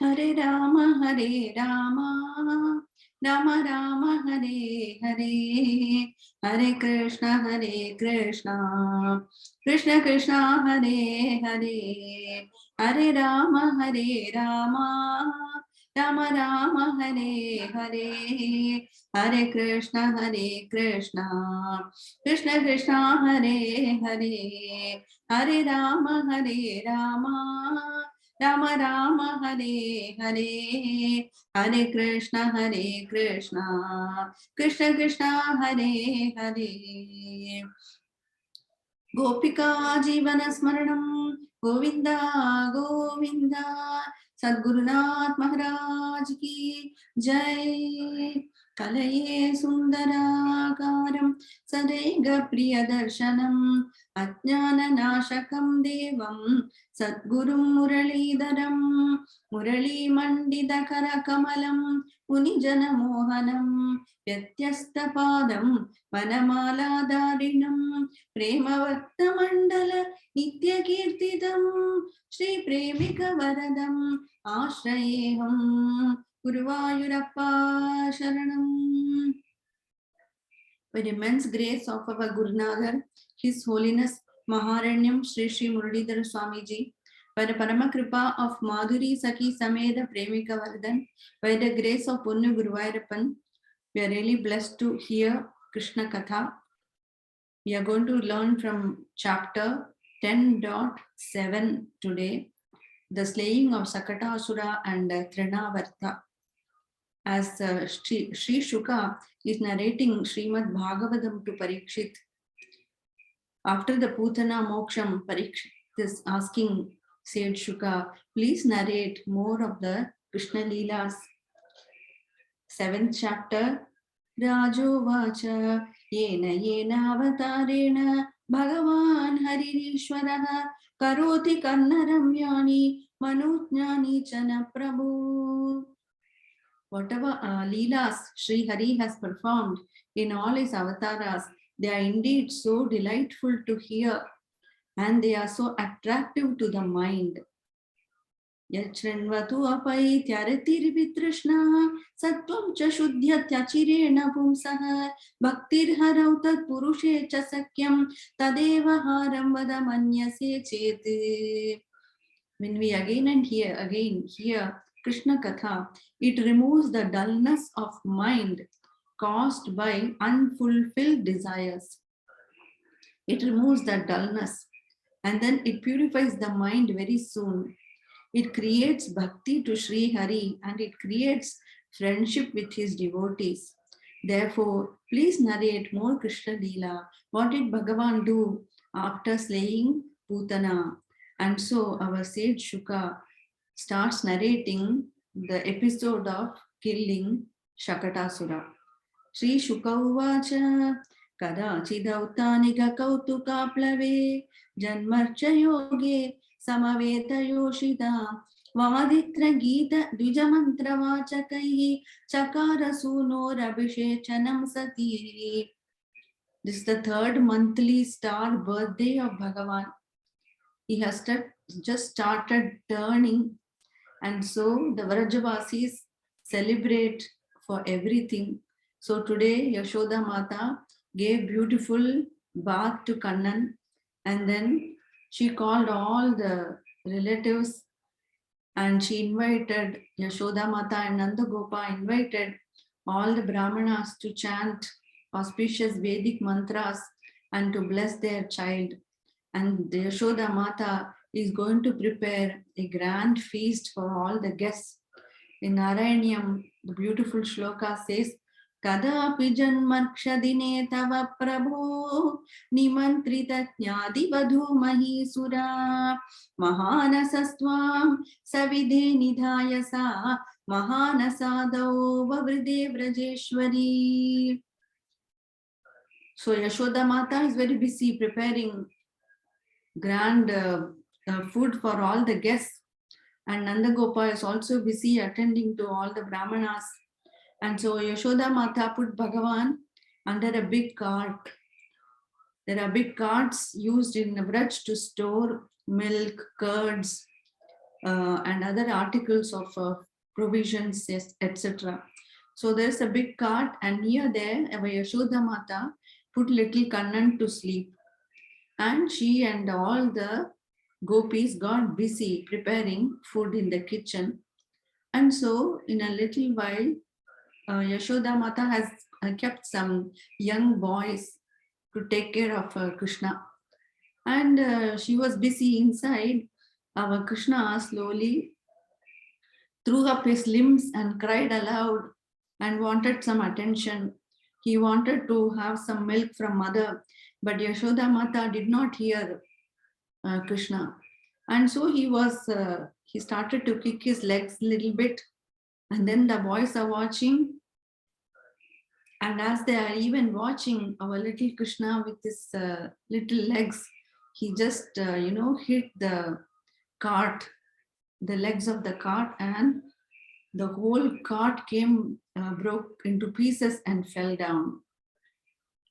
Hare Rama, Rama Rama, Hare Hare, Hare Krishna, Krishna Krishna, Hare Hare, Hare Rama, Rama Rama, Hare Hare, Hare Krishna, Krishna Krishna, Hare Hare, Hare Rama, Rama Rama, Hare Hare, Hare Krishna, Krishna Krishna, Hare Hare. Gopika Jivana Smaranam, Govinda Govinda, Sadgurunath Maharaj ki Jai. Kalaye Sundarakaram, Sadega Priyadarshanam, Ajnana Nashakam Devam, Sadgurum Muralidharam, Murali Mandida Karakamalam, Unijana Mohanam, Vyatyasta Vanamala Premavaktamandala Nityakirtidam Shri Premika Varadam Ashrayeham Guruvayurappa Sharanam. With immense grace of our Gurunadhar, His Holiness Maharanyam Shri Shri Muralidhara Swamiji, by the Paramakripa of Madhuri Saki Sameda Premika Varadan, by the grace of Punnu Guruvayurappan, we are really blessed to hear Krishna Katha. We are going to learn from chapter 10.7 today, the slaying of Sakatasura and Trinavarta. As Sri Shuka is narrating Srimad Bhagavatam to Parikshit, after the Putana Moksham, Parikshit is asking Sage Shuka, please narrate more of the Krishna Leelas. 7th chapter, Rajo Vacha Yena Avatarena Bhagavan Haririshwaraha Karoti Karnaramyani Manutnyani Chana Prabhu. Whatever Leelas Sri Hari has performed in all his avatars, they are indeed so delightful to hear and they are so attractive to the mind. Yachrinvatu apai tyaratirvitrishna sattvam cha shuddhyatyachirena pumsaha bhaktir harau tat purushe cha sakyam tadeva haram vadamanyase chet. When we again and again hear Krishna Katha, it removes the dullness of mind caused by unfulfilled desires. It removes that dullness and then it purifies the mind very soon. It creates bhakti to Sri Hari and it creates friendship with his devotees. Therefore, please narrate more Krishna Leela. What did Bhagavan do after slaying Putana? And so our sage Shuka starts narrating the episode of killing Shakatasura. Sri Shuka uvacha Kadachidauttanika kautukaplave Janmarcha yoge Samaveta Yoshita Vaditra Gita Dvijamantra Vachakai Chakara Suno Rabhishechanam Sati. This is the 3rd monthly star birthday of Bhagavan. He has just started turning, and so the Vrajavasis celebrate for everything. So today Yashoda Mata gave beautiful bath to Kannan, and then she called all the relatives and she invited Yashoda Mata and Nanda Gopa invited all the Brahmanas to chant auspicious Vedic mantras and to bless their child. And the Yashoda Mata is going to prepare a grand feast for all the guests. In Narayanyam, the beautiful shloka says, Kadapi janmarkshadine tava prabho nimantrita jnadi vadhu mahisura mahanasastvam savidhe nidhayasa mahanasadao vavride vrajeshwari. So Yashoda Mata is very busy preparing grand food for all the guests, and Nanda Gopa is also busy attending to all the Brahmanas. And so Yashoda Mata put Bhagavan under a big cart. There are big carts used in Vraj to store milk, curds, and other articles of provisions, etc. So there's a big cart, and near there, our Yashoda Mata put little Kannan to sleep. And she and all the gopis got busy preparing food in the kitchen. And so in a little while, Yashoda Mata has kept some young boys to take care of Krishna. And she was busy inside. Our Krishna slowly threw up his limbs and cried aloud and wanted some attention. He wanted to have some milk from mother, but Yashoda Mata did not hear Krishna. And so he started to kick his legs a little bit. And then the boys are watching. And as they are even watching our little Krishna with his little legs, he just, hit the cart, the legs of the cart, and the whole cart broke into pieces and fell down.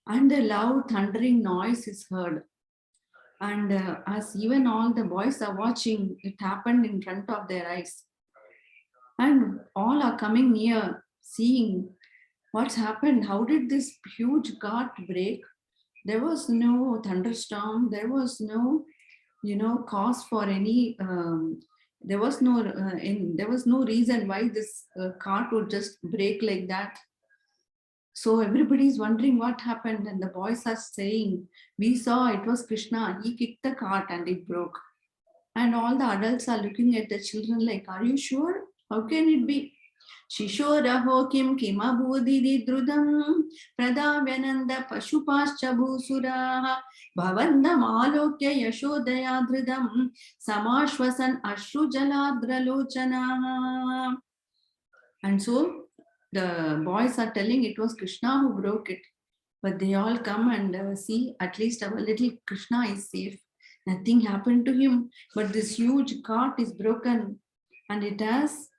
And a loud thundering noise is heard. And as even all the boys are watching, it happened in front of their eyes. And all are coming near, seeing what's happened. How did this huge cart break? There was no thunderstorm. There was no, cause for any. There was no reason why this cart would just break like that. So everybody is wondering what happened, and the boys are saying, "We saw it was Krishna. He kicked the cart and it broke." And all the adults are looking at the children like, "Are you sure? How can it be?" Shishoraho kim kimabudididrudam pradavyananda pashupascha bhusuraha bhavandam alokya yashodaya dhrudam samashvasan ashrujaladhralochana. And so the boys are telling it was Krishna who broke it. But they all come and see, at least our little Krishna is safe. Nothing happened to him. But this huge cart is broken, and it has,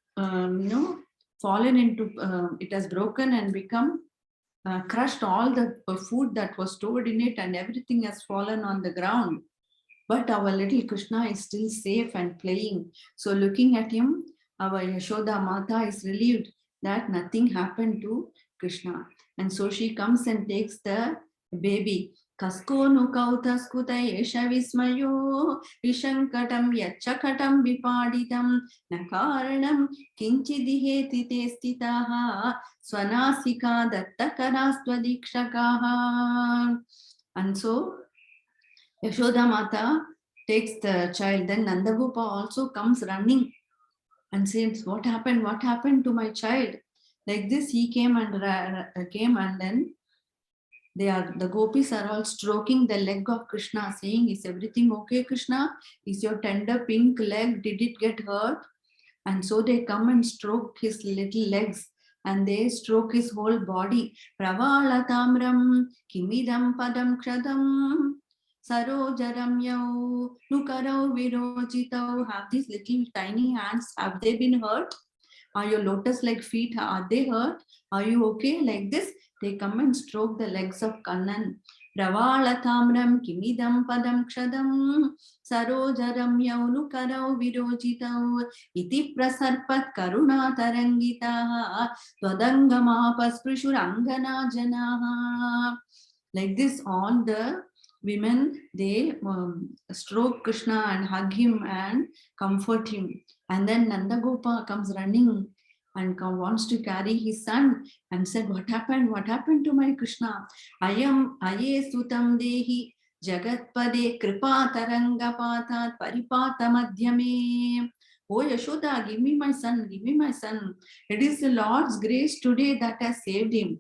fallen into, it has broken and become crushed all the food that was stored in it, and everything has fallen on the ground. But our little Krishna is still safe and playing. So looking at him, our Yashoda Mata is relieved that nothing happened to Krishna. And so she comes and takes the baby. Kasko nukauta skuta esha vismayo vishankatam yachakatam vipaditam nakaranam kinchidiheti te stitaha swanasika dattakarastvadikshakaha. And so Yashoda Mata takes the child. Then Nandagopa also comes running and says, "What happened? What happened to my child?" Like this, he came and then the gopis are all stroking the leg of Krishna, saying, "Is everything okay, Krishna? Is your tender pink leg? Did it get hurt?" And so they come and stroke his little legs, and they stroke his whole body. Pravalatamram kimidam padam kshadam sarojaramyau nukarau virojitau. Have these little tiny hands, have they been hurt? Are your lotus-like feet, are they hurt? Are you okay? Like this, they come and stroke the legs of Kannan. Pravalatamram kimidam padam kshadam sarojaramyau nukarau virojitau iti prasarpat karuna tarangitaha twadangamapasprishuranggana janaha. Like this, all the women, they stroke Krishna and hug him and comfort him. And then Nandagopa comes running and wants to carry his son and said, "What happened? What happened to my Krishna? Ayam aye sutam dehi jagatpade kripa tarangapatat paripata madhyame." "Oh Yashoda, give me my son, give me my son. It is the Lord's grace today that has saved him.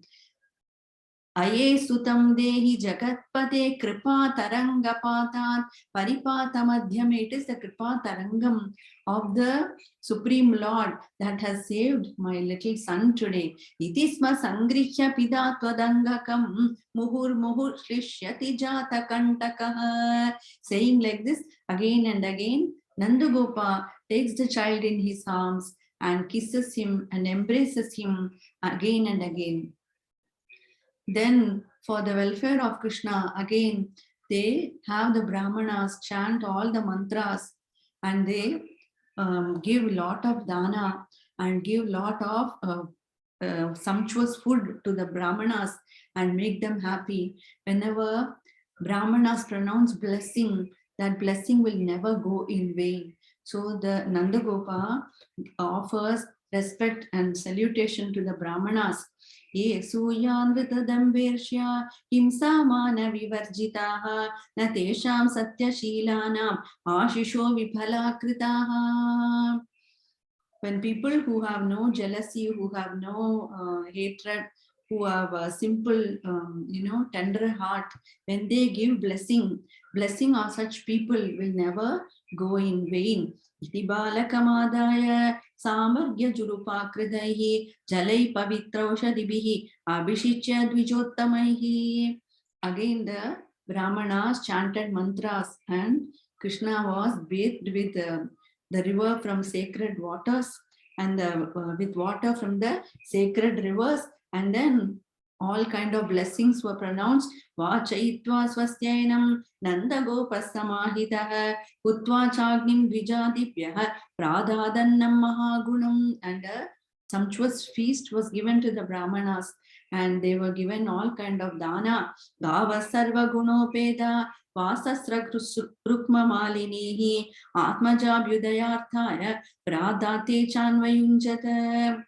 Aye sutam dehi jagatpate kripa tarangapatat paripata madhyame." It is the kripa tarangam of the Supreme Lord that has saved my little son today. Itisma sangrihya pida twadangakam muhur muhur shishyati jata kantakaha. Saying like this again and again, Nandagopa takes the child in his arms and kisses him and embraces him again and again. Then, for the welfare of Krishna, again, they have the Brahmanas chant all the mantras, and they give lot of dana and give lot of sumptuous food to the brahmanas and make them happy. Whenever brahmanas pronounce blessing, that blessing will never go in vain. So the Nandagopa offers respect and salutation to the brahmanas. Ye suyanvritadambirshya himsamana vivarjitaha na tesham satyashilanam ashisho vipalakritaha. When people who have no jealousy, who have no hatred, who have a simple, tender heart, when they give blessing of such people will never go in vain. Iti balakamadaya samargya jurupakridaihi jalai pavitraushadibihi abhishicya dvijottamaihi. Again the Brahmanas chanted mantras and Krishna was bathed with the river from sacred waters and with water from the sacred rivers, and then all kind of blessings were pronounced. Vachayitva swastyainam nanda gopasamahitah utva chagnim dvijadibhyah pradadannam mahagunam. And a sumptuous feast was given to the brahmanas, and they were given all kind of dana. Gava sarva gunopeda vasasra rukma malinihi atmajabhyudayarthaya pradate chanvayunjata.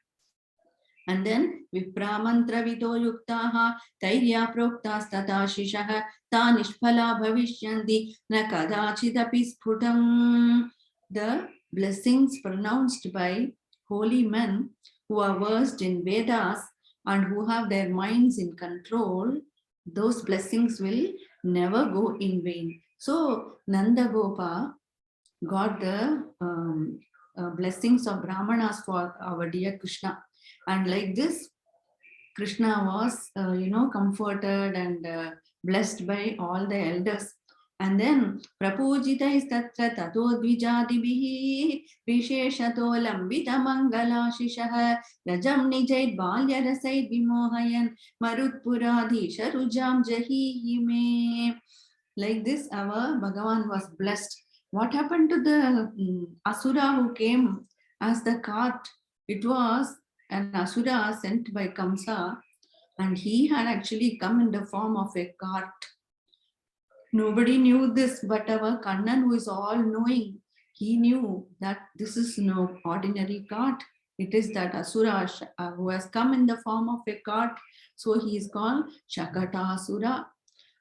And then vipramantra vido yuktaha tairya proktas tata shishaha ta nishphala bhavishyanti na kadachidapi sphutam. The blessings pronounced by holy men who are versed in Vedas and who have their minds in control, those blessings will never go in vain. So Nanda Gopa got the blessings of Brahmanas for our dear Krishna. And like this, Krishna was, comforted and blessed by all the elders. And then Prapujita is tatra tato dvijadibihi visheshato lambita mangala shishaha rajam nijait balya rasait vimohayan marutpuradhisha rujam jahihime. Like this, our Bhagavan was blessed. What happened to the Asura who came as the cart? It was an Asura sent by Kamsa, and he had actually come in the form of a cart. Nobody knew this, but our Kannan, who is all knowing, he knew that this is no ordinary cart. It is that Asura who has come in the form of a cart. So he is called Shakatasura.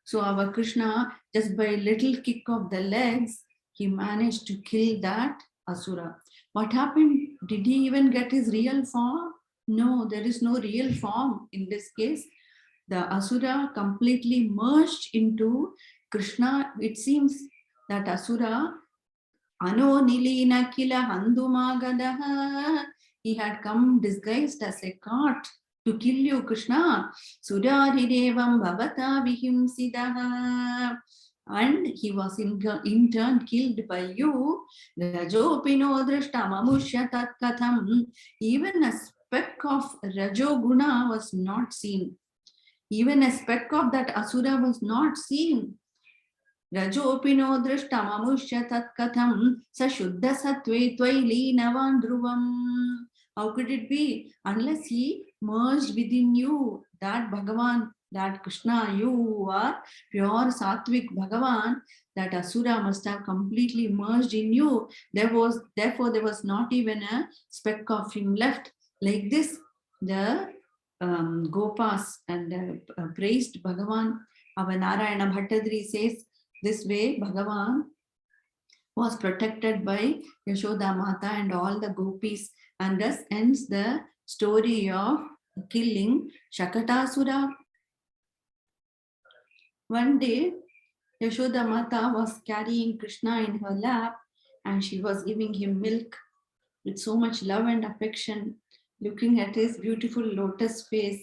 So our Krishna, just by a little kick of the legs, he managed to kill that Asura. What happened? Did he even get his real form? No, there is no real form in this case. The Asura completely merged into Krishna. It seems that Asura, Ano Nilina Kila Handumagadaha, he had come disguised as a cart to kill you, Krishna. Sudaridevam bhavata vihimsidaha. And he was in turn killed by you. Rajopino drishtamamuşya tatkatham. Even a speck of Rajoguna was not seen. Even a speck of that Asura was not seen. Rajopino drishtamamuşya tatkatham sa shuddha sattve tvailinavan dhruvam. How could it be? Unless he merged within you, that Bhagavan, that Krishna, you who are pure Sattvic Bhagavan, that Asura must have completely merged in you. Therefore, there was not even a speck of him left. Like this, the Gopas and praised Bhagavan. Our Narayana Bhattadri says, this way Bhagavan was protected by Yashoda Mata and all the gopis, and thus ends the story of killing Shakatasura. One day, Yashoda Mata was carrying Krishna in her lap and she was giving him milk with so much love and affection, looking at his beautiful lotus face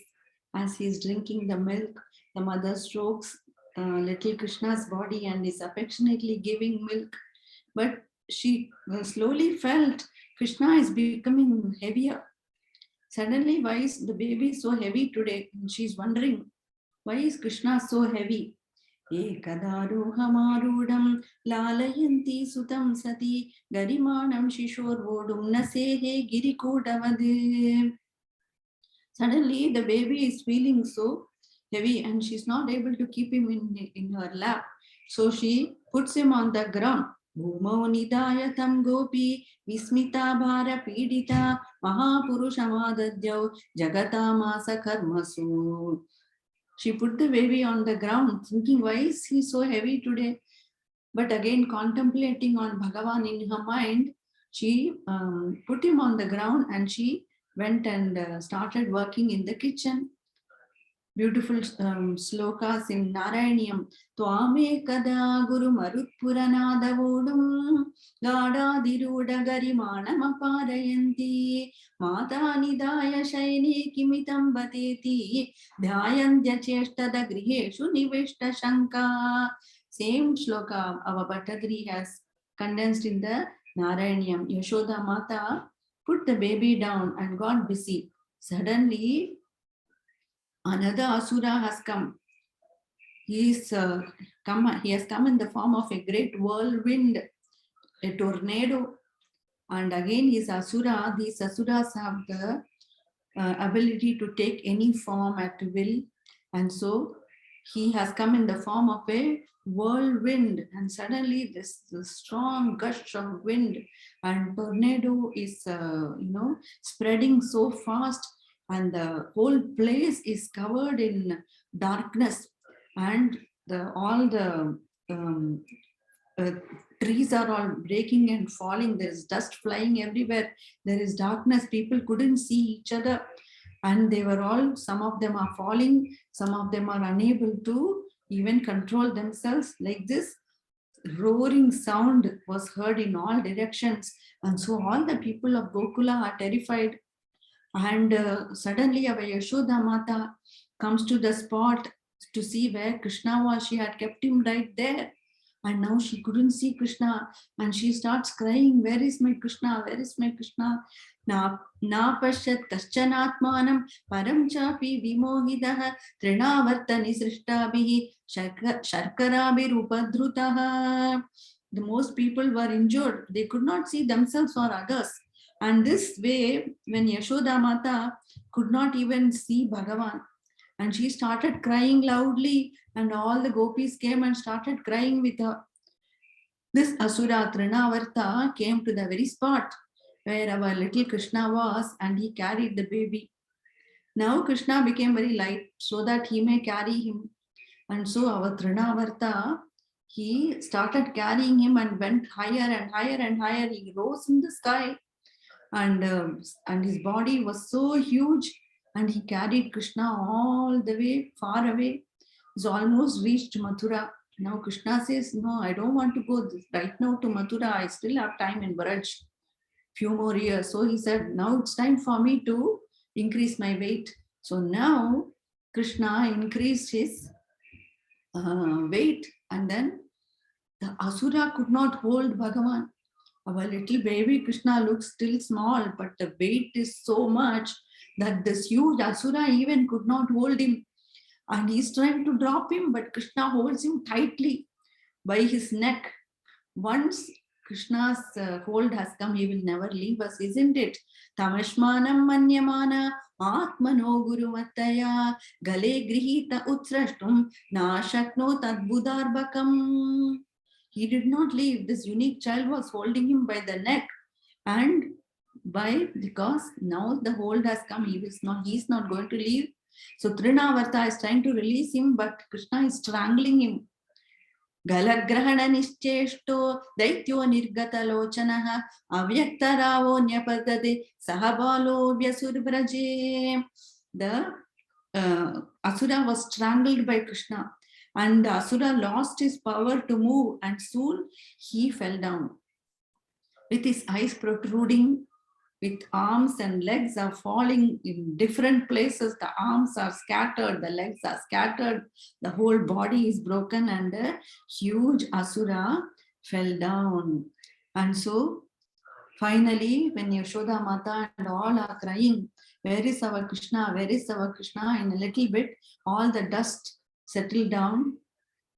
as he is drinking the milk. The mother strokes little Krishna's body and is affectionately giving milk. But she slowly felt Krishna is becoming heavier. Suddenly, why is the baby so heavy today? And she's wondering, why is Krishna so heavy? Ekadaruhamarudam lalayanti sutam sati garimanam shishorvodum nasehe girikudavade. Suddenly the baby is feeling so heavy and she's not able to keep him in her lap. So she puts him on the ground. Bhumau nidayatam gopi vismita bhara pidita mahapurushamadadyav jagatamasa karmasu. She put the baby on the ground, thinking, why is he so heavy today? But again, contemplating on Bhagavan in her mind, she put him on the ground and she went and started working in the kitchen. Beautiful slokas in Narayanyam. Twame kada guru marutpuranadavodum gada diruda garimanam aparayanti mata nidaya shaini kimitam bateti dhyayantya cheshtada griheshu niveshta shanka. Same shloka our Bhattadri has condensed in the Narayanyam. Yashoda Mata put the baby down and got busy. Suddenly, another asura has come. He has come in the form of a great whirlwind, a tornado. And again, these asuras have the ability to take any form at will. And so he has come in the form of a whirlwind, and suddenly this strong gush of wind and tornado is spreading so fast, and the whole place is covered in darkness, and all the uh, trees are all breaking and falling. There is dust flying everywhere. There is darkness. People couldn't see each other, and they were all, some of them are falling, some of them are unable to even control themselves. Like this roaring sound was heard in all directions, and so all the people of Gokula are terrified. And suddenly our Yashoda Mata comes to the spot to see where Krishna was. She had kept him right there, and now she couldn't see Krishna, and she starts crying, where is my Krishna, where is my Krishna? Na pashyat kaschanatmanam param chapi vimohidah trinavartani srishtabhihi sharkarabhirupadhrutah. The most people were injured. They could not see themselves or others. And this way, when Yashoda Mata could not even see Bhagavan, and she started crying loudly, and all the gopis came and started crying with her. This Asura Trinavarta came to the very spot where our little Krishna was, and he carried the baby. Now Krishna became very light so that he may carry him. And so our Trinavarta, he started carrying him and went higher and higher and higher. He rose in the sky, and his body was so huge, and he carried Krishna all the way far away. He's almost reached Mathura. Now Krishna says, no, I don't want to go right now to Mathura. I still have time in Braj, few more years. So he said, now it's time for me to increase my weight. So now Krishna increased his weight, and then the Asura could not hold Bhagavan. Our little baby Krishna looks still small, but the weight is so much that this huge Asura even could not hold him. And he's trying to drop him, but Krishna holds him tightly by his neck. Once Krishna's hold has come, he will never leave us, isn't it? Tamashmanam manyamana atmano gurumataya gale grihita utsrashtum na shakno tadbudarbakam. He did not leave. This unique child was holding him by the neck, and because now the hold has come, he's not going to leave. So Trinavarta is trying to release him, but Krishna is strangling him. Galagrahana nischeshto daityo nirgata lochanaha avyaktaravo nyapadade sahabalo vyasurabraje. The Asura was strangled by Krishna, and the Asura lost his power to move, and soon he fell down with his eyes protruding, with arms and legs are falling in different places. The arms are scattered, the legs are scattered, the whole body is broken, and the huge Asura fell down. And so finally, when Yashoda Mata and all are crying, where is our Krishna, where is our Krishna? In a little bit, all the dust settled down,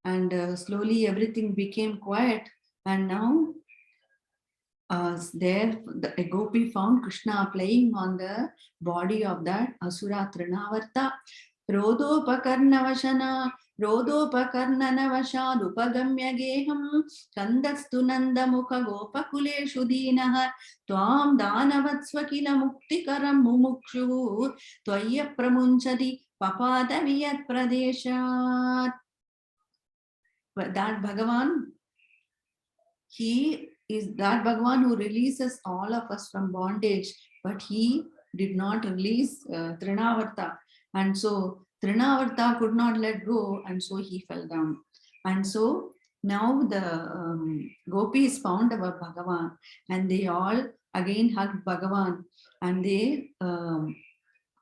and slowly everything became quiet. And now there a gopi found Krishna playing on the body of that asura Trinavarta. Rodopakarnavashana Rodopakarnanavashad geham kandastu nandamukha gopakuleshu deenah tvam danavatsva kila muktikaram mumukshu tvaya pramunchati papadaviyat pradeshat. That Bhagavan, he is that Bhagavan who releases all of us from bondage, but he did not release Trinavarta. And so Trinavarta could not let go, and so he fell down. And so now the gopis found our Bhagavan, and they all again hugged Bhagavan, and they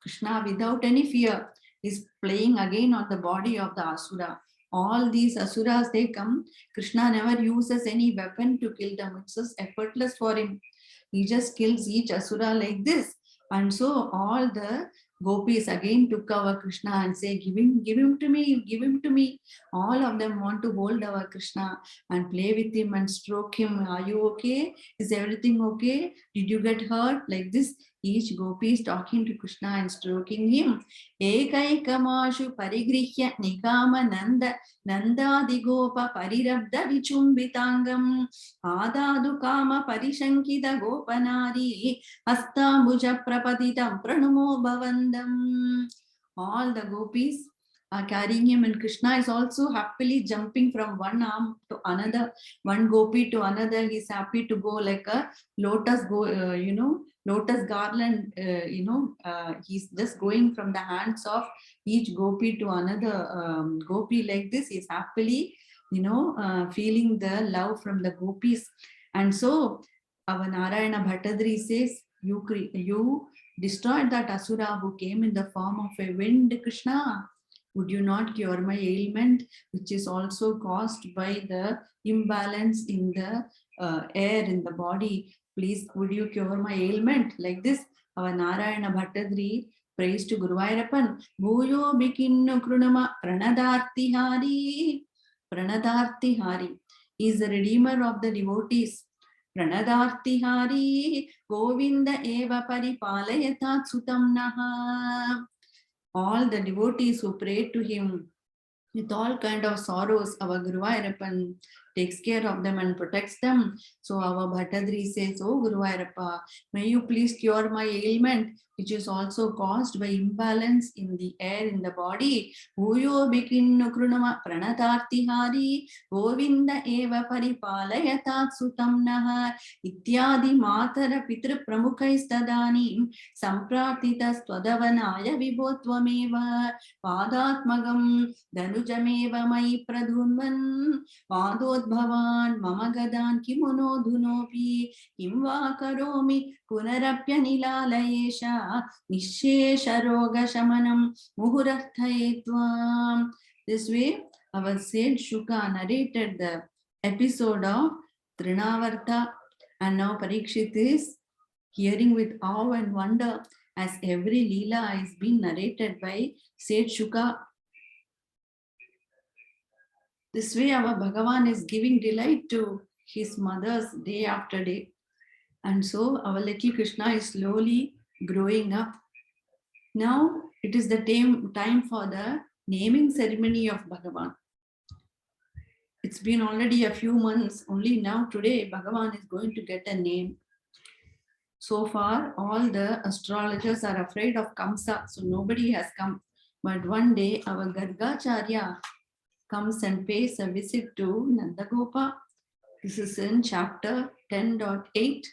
Krishna, without any fear, is playing again on the body of the asura. All these asuras, they come. Krishna never uses any weapon to kill them. It's just effortless for him. He just kills each asura like this. And so all the gopis again took our Krishna and say, give him to me, give him to me. All of them want to hold our Krishna and play with him and stroke him. Are you okay? Is everything okay? Did you get hurt? Like this. Each gopi is talking to Krishna and stroking him. Ekaikamashu parigrihya nikama nandadigopa parirabda vichumbitangam adadu kama parishankita gopanari hastambuja prapaditam pranamo bhavandam. All the gopis are carrying him, and Krishna is also happily jumping from one arm to another, one gopi to another. He's happy to go like a lotus lotus garland, he's just going from the hands of each gopi to another gopi like this. He's happily, feeling the love from the gopis. And so our Narayana Bhattadri says, you destroyed that asura who came in the form of a wind, Krishna. Would you not cure my ailment, which is also caused by the imbalance in the air in the body? Please, would you cure my ailment? Like this, our Narayana Bhattadri prays to Guruvayurappan. Bhuyo bikinnu krunama pranadarti hari. Pranadarti hari. He is the redeemer of the devotees. Pranadarti hari. Govinda eva paripalayata sutam naha. All the devotees who prayed to him with all kind of sorrows, our Guruvayurappan takes care of them and protects them. So our Bhattadri says, oh Guruvayurappa, may you please cure my ailment, which is also caused by imbalance in the air in the body. Bhuyo bikinnu krunama pranatarti hari govinda eva paripalayata sutam naha ityadi matara pitra pramukhaistadanim samprartita stvadavanaya vibhotvameva padatmagam danujameva mai pradhunvan padodbhavan mama gadan kimono dhunopi kimva karomi punarapya nilalayesha nishesha roga shamanam muhurarthayetvam. This way, our sage Shuka narrated the episode of Trinavarta, and now Parikshit is hearing with awe and wonder as every Leela is being narrated by sage Shuka. This way, our Bhagavan is giving delight to his mothers day after day. And so our little Krishna is slowly growing up. Now it is the time for the naming ceremony of Bhagavan. It's been already a few months. Only now today Bhagavan is going to get a name. So far all the astrologers are afraid of Kamsa, so nobody has come. But one day our Gargacharya comes and pays a visit to Nandagopa. This is in chapter 10.8.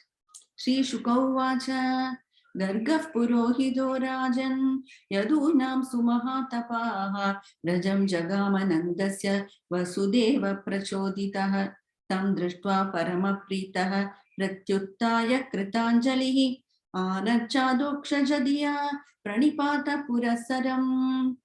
Sri Shukauvacha Gargah Purohido Rajan Yadunam Sumahatapah Rajam Jagamanandasya Vasudeva Prachoditah Tam Drishtva Paramapritaha Pratyuttaya Kritanjalihi Anachadoksha Jadiya Pranipata Purasaram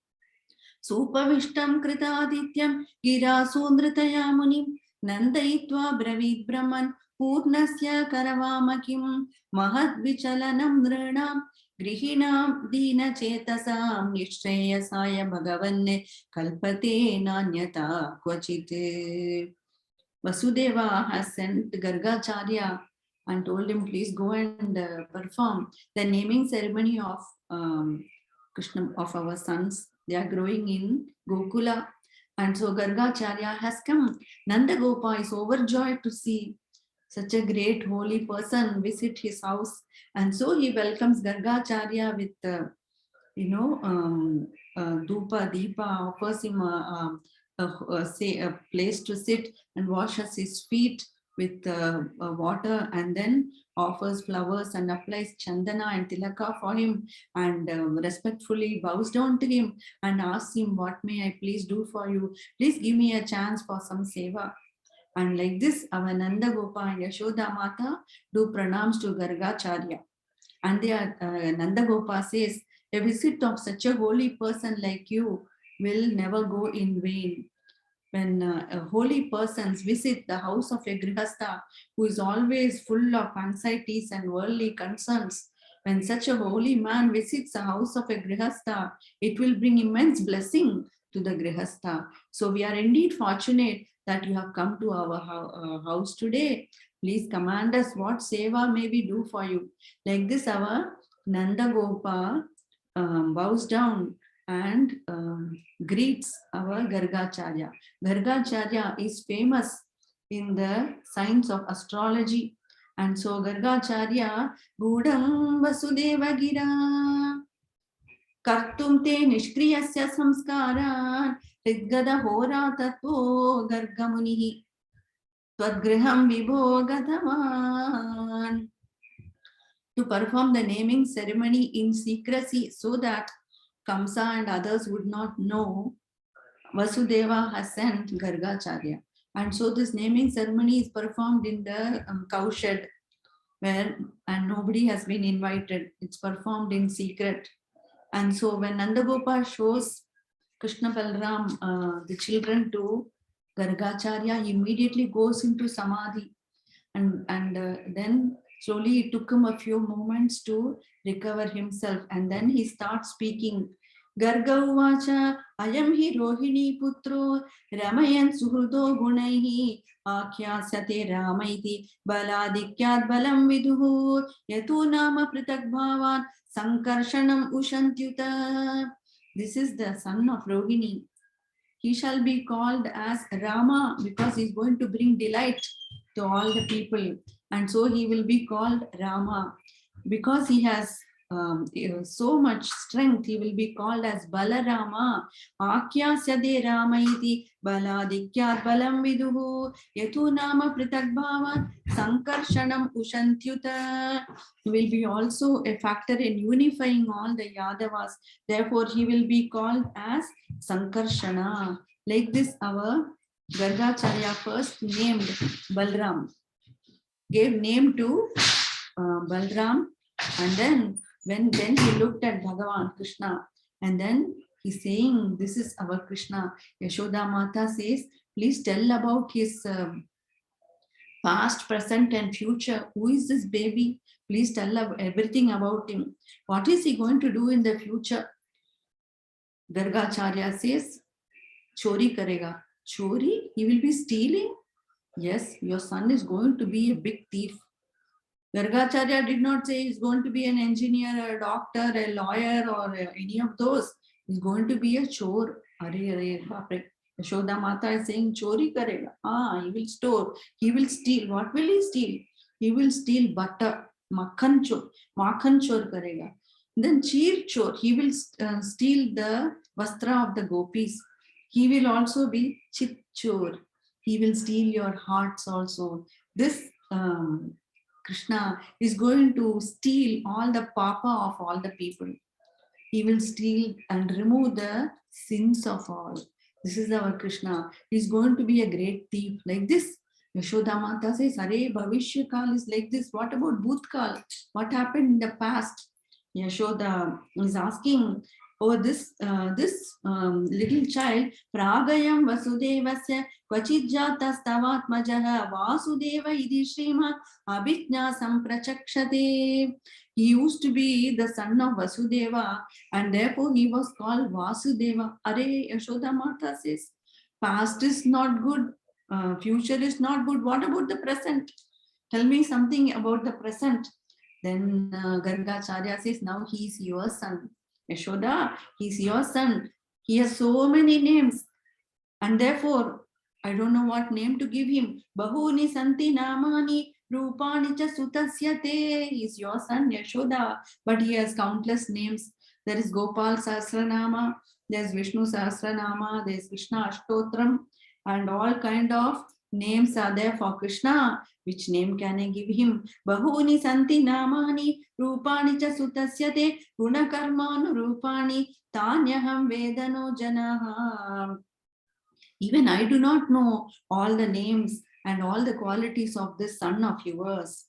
Supavishtam Kritadityam Girasundritaya Munim Nandayitva Bravid Brahman Purnasya Karavamakim Mahadvichalanam Nranam Grihinam Dina Chetasam Nishreyasaya Bhagavanne Kalpate Nanyata Kvachite. Vasudeva has sent Gargacharya and told him, please go and perform the naming ceremony of Krishna, of our sons. They are growing in Gokula. And so Gargacharya has come. Nanda Gopa is overjoyed to see such a great holy person visit his house. And so he welcomes Gargacharya with, Dhupa, Deepa, offers him a place to sit and washes his feet with water, and then offers flowers and applies chandana and tilaka for him, and respectfully bows down to him and asks him, what may I please do for you? Please give me a chance for some seva. And like this, our Nanda Gopa and Yashoda Mata do pranams to Gargacharya. And Nanda Gopa says, a visit of such a holy person like you will never go in vain. When holy persons visit the house of a grihastha who is always full of anxieties and worldly concerns, when such a holy man visits the house of a grihastha, it will bring immense blessing to the grihastha. So we are indeed fortunate that you have come to our house today. Please command us what seva may we do for you. Like this, our Nanda Gopa bows down and greets our Gargacharya. Gargacharya is famous in the science of astrology. And so Gargacharya, Gudam Vasudeva Gira, Kartum te Nishkriyasya Samskaran, Ridgada Hora Tatvo Gargamunihi, Twadgriham Vibho Gatavan. To perform the naming ceremony in secrecy so that Kamsa and others would not know, Vasudeva has sent Gargacharya. And so this naming ceremony is performed in the cow shed, and nobody has been invited. It's performed in secret. And so when Nandagopa shows Krishna Balram, the children, to Gargacharya, he immediately goes into Samadhi. And then slowly it took him a few moments to recover himself. And then he starts speaking. Garga uvacha ayam hi rohini putro ramayan suhrudo gunaihi akhyasate ramaiti baladikyat balam viduhu yatu nama pritak bhavan sankarshanam ushantyuta. This is the son of Rohini. He shall be called as Rama because he is going to bring delight to all the people. And so he will be called Rama. Because he has so much strength, he will be called as Balarama. Akyasyade Ramaiti Baladikyat Balam Viduhu Yatu Nama Pritak Bhava Sankarshanam Ushantyuta. He will be also a factor in unifying all the Yadavas. Therefore, he will be called as Sankarshana. Like this, our Gargacharya first named Balram, gave name to Balram, and then when he looked at Bhagavan Krishna, and then he's saying, this is our Krishna. Yashoda Mata says, please tell about his past, present and future. Who is this baby? Please tell everything about him. What is he going to do in the future? Gargacharya says, Chori karega. Chori? He will be stealing? Yes, your son is going to be a big thief. Gargacharya did not say he's going to be an engineer, a doctor, a lawyer, or any of those. He's going to be a chor. Yashoda Mata is saying, Chori karega. He will store. He will steal. What will he steal? He will steal butter. Makhan chor karega. Then Cheer chor. He will steal the vastra of the gopis. He will also be Chit chor. He will steal your hearts also. This Krishna is going to steal all the papa of all the people. He will steal and remove the sins of all. This is our Krishna. He is going to be a great thief. Like this, Yashoda Mata says, Are Bhavishya Kal is like this. What about Bhutkal? What happened in the past? Yashoda is asking, oh, this little child, Pragayam Vasudevasya Kvachijjatastavatmajah Vasudeva Idi Srimad Abhijna Samprachakshate. He used to be the son of Vasudeva, and therefore he was called Vasudeva. Are, Yashoda Mata says, past is not good, future is not good. What about the present? Tell me something about the present. Then Gargacharya says, now he is your son. Yashoda, he is your son. He has so many names, and therefore I don't know what name to give him. Bahuni santi namani rupani cha sutasyate. He is your son, Yashoda, but he has countless names. There is Gopal Sahasranama, there is Vishnu Sahasranama, there is Krishna Ashtotram, and all kind of names are there for Krishna. Which name can I give him? Bahuni santi namani rupani cha sutasyate gunakarmanu rupani tanyaham vedano janaha. Even I do not know all the names and all the qualities of this son of yours.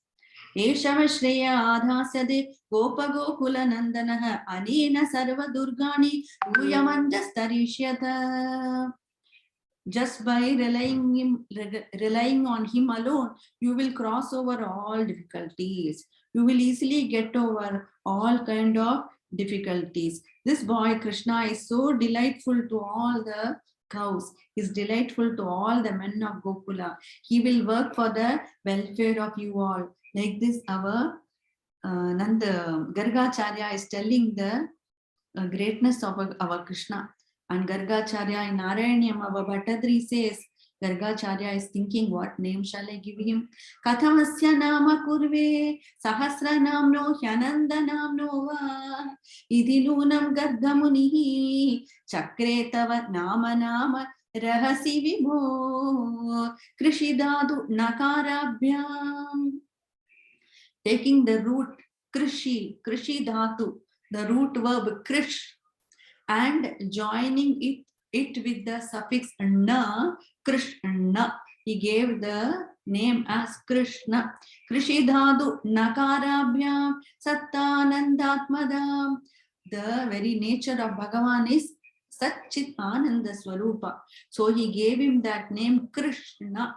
Eshava Shreya Adhasyade Gopa Gokula Nandanaha Anena Sarva Durgani Uyamanjastarishyata. Just by relying on him alone, you will cross over all difficulties. You will easily get over all kind of difficulties. This boy Krishna is so delightful to all the cows. He is delightful to all the men of Gokula. He will work for the welfare of you all. Like this, our Nanda Gargacharya is telling the greatness of our Krishna. And Gargacharya in Narayanyam, our Bhattadri says, Gargacharya is thinking, what name shall I give him? Kathamasya nama kurve, sahasra namno hyananda namno va, idilunam gargamunihi, chakretava nama nama rahasi vibho, krishidadu nakarabhyam. Taking the root krishi, krishi dhatu, the root verb krish, and joining it with the suffix na, Krishna. He gave the name as Krishna. Krishidhadu nakarabhyam sattanandatmadam. The very nature of Bhagavan is Satchit Ananda Swarupa. So he gave him that name Krishna.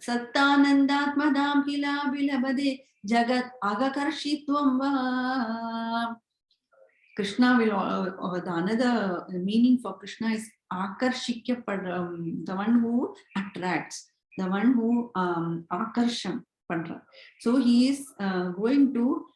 Sattanandatmadam kila bilabade jagat agakarshitvam va. Krishna will, another meaning for Krishna is Akarshikya, the one who attracts, the one who Akarsham. So he is going to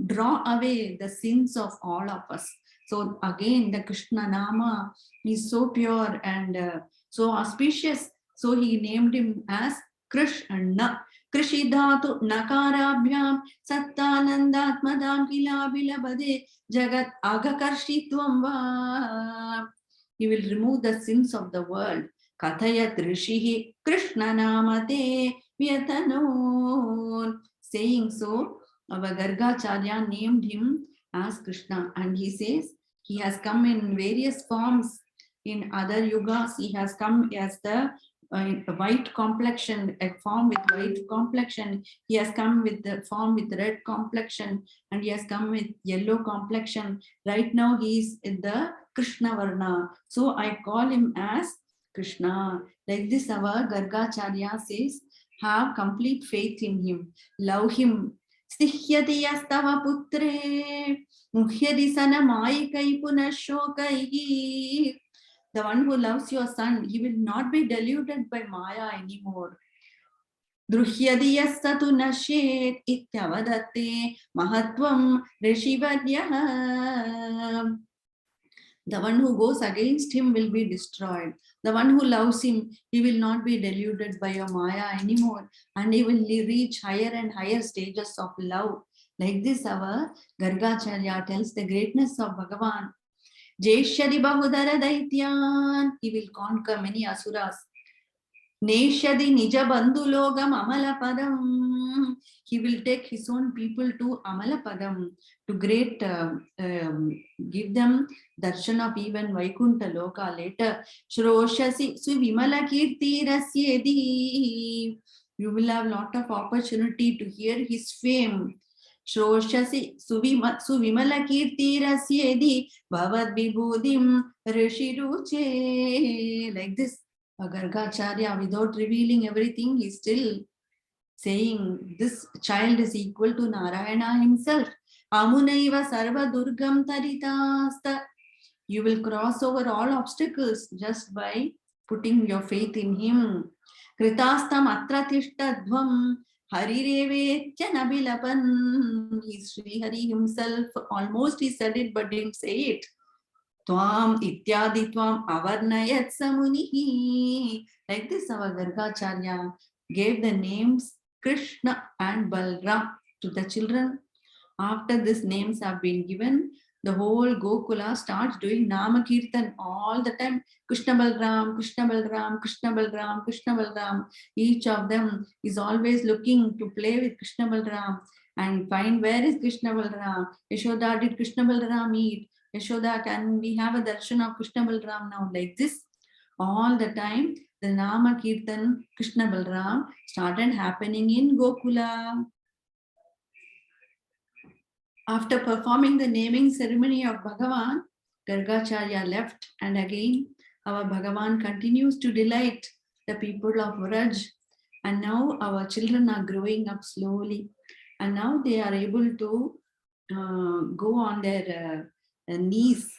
draw away the sins of all of us. So again, the Krishna Nama is so pure and so auspicious. So he named him as Krishna. Krishidhatu nakarabhyam sattanandatmadam kila bilabade jagat agakarshitvam va. He will remove the sins of the world. Kathayat rishihi Krishna namate vyatanon. Saying so, our Gargacharya named him as Krishna, and he says he has come in various forms. In other yugas, he has come as the white complexion, a form with white complexion. He has come with the form with red complexion, and he has come with yellow complexion. Right now he is in the Krishna Varna. So I call him as Krishna. Like this, our Gargacharya says, have complete faith in him, love him. Stihyati yastava putre muhyadi sana maikai punashokai. The one who loves your son, he will not be deluded by Maya anymore. Druhyadi yastatu nashet ityavadatte mahatvam rishivadyah. The one who goes against him will be destroyed. The one who loves him, he will not be deluded by your Maya anymore, and he will reach higher and higher stages of love. Like this, our Gargacharya tells the greatness of Bhagavan. Jeshyadi bahudara daityan, he will conquer many asuras. Neshyadi nija bandhulogam amalapadam, he will take his own people to Amalapadam, to great, give them darshan of even Vaikuntha Loka later. Shroshasi suvimala kirti rasyedi, you will have lot of opportunity to hear his fame. Shroshasi Suvimala Kirti Rasyedi Bhavad Vibhudim Rishiruche. Like this, Gargacharya, without revealing everything, is still saying this child is equal to Narayana himself. Amunaiva Sarva Durgam Taritasta. You will cross over all obstacles just by putting your faith in him. Kritastam atra tishtadvam harirevetya nabilapan. Sri Hari himself, almost he said it but didn't say it. Tvam ityadi tvam avarnayat samunihi. Like this, our Gargacharya gave the names Krishna and Balram to the children. After these names have been given, the whole Gokula starts doing Nama Kirtan all the time. Krishna Balram, Krishna Balram, Krishna Balram, Krishna Balram. Each of them is always looking to play with Krishna Balram and find where is Krishna Balram. Yashoda, did Krishna Balram eat? Yashoda, can we have a darshan of Krishna Balram now? Like this, all the time, the Nama Kirtan Krishna Balram started happening in Gokula. After performing the naming ceremony of Bhagavan, Gargacharya left, and again our Bhagavan continues to delight the people of Vraj. And now our children are growing up slowly, and now they are able to go on their knees,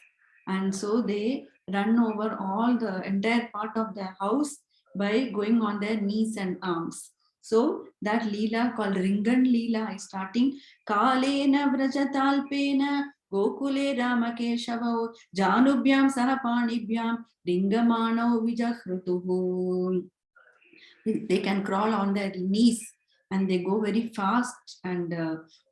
and so they run over all the entire part of the house by going on their knees and arms. So that Leela called Ringan Leela is starting. Kalena Vrajatalpena Gokule Ramakeshavau Janubhyam Sahapanibhyam Ringamano Vijahrutuhu. They can crawl on their knees and they go very fast and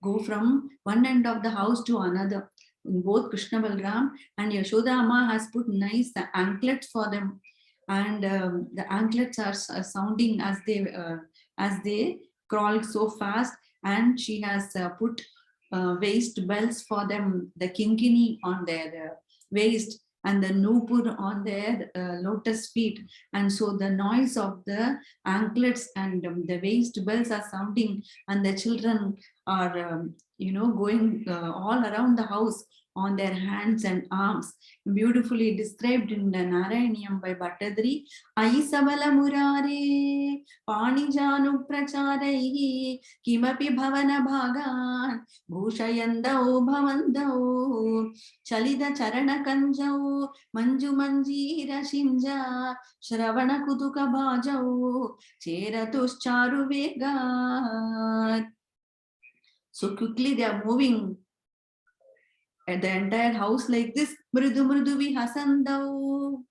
go from one end of the house to another. Both Krishna Balram and Yashoda Amma has put nice anklets for them, and the anklets are sounding as they crawl so fast, and she has put waist belts for them, the kinkini on their waist and the nupur on their lotus feet. And so the noise of the anklets and the waist bells are sounding, and the children are going all around the house on their hands and arms, beautifully described in the Narayaniyam by Bhattadri. Aisabala Murare Panijanu Pracharaihi Kimapi Bhavana Bhagan Bhushayandau Bhavandau Chalida Charana Kanjau Manju Manjira Shinja Shravana Kutuka Bhajau Cheratus Charu Vegat. So quickly they are moving at the entire house like this. Mrudu Mruduvi Hasandau.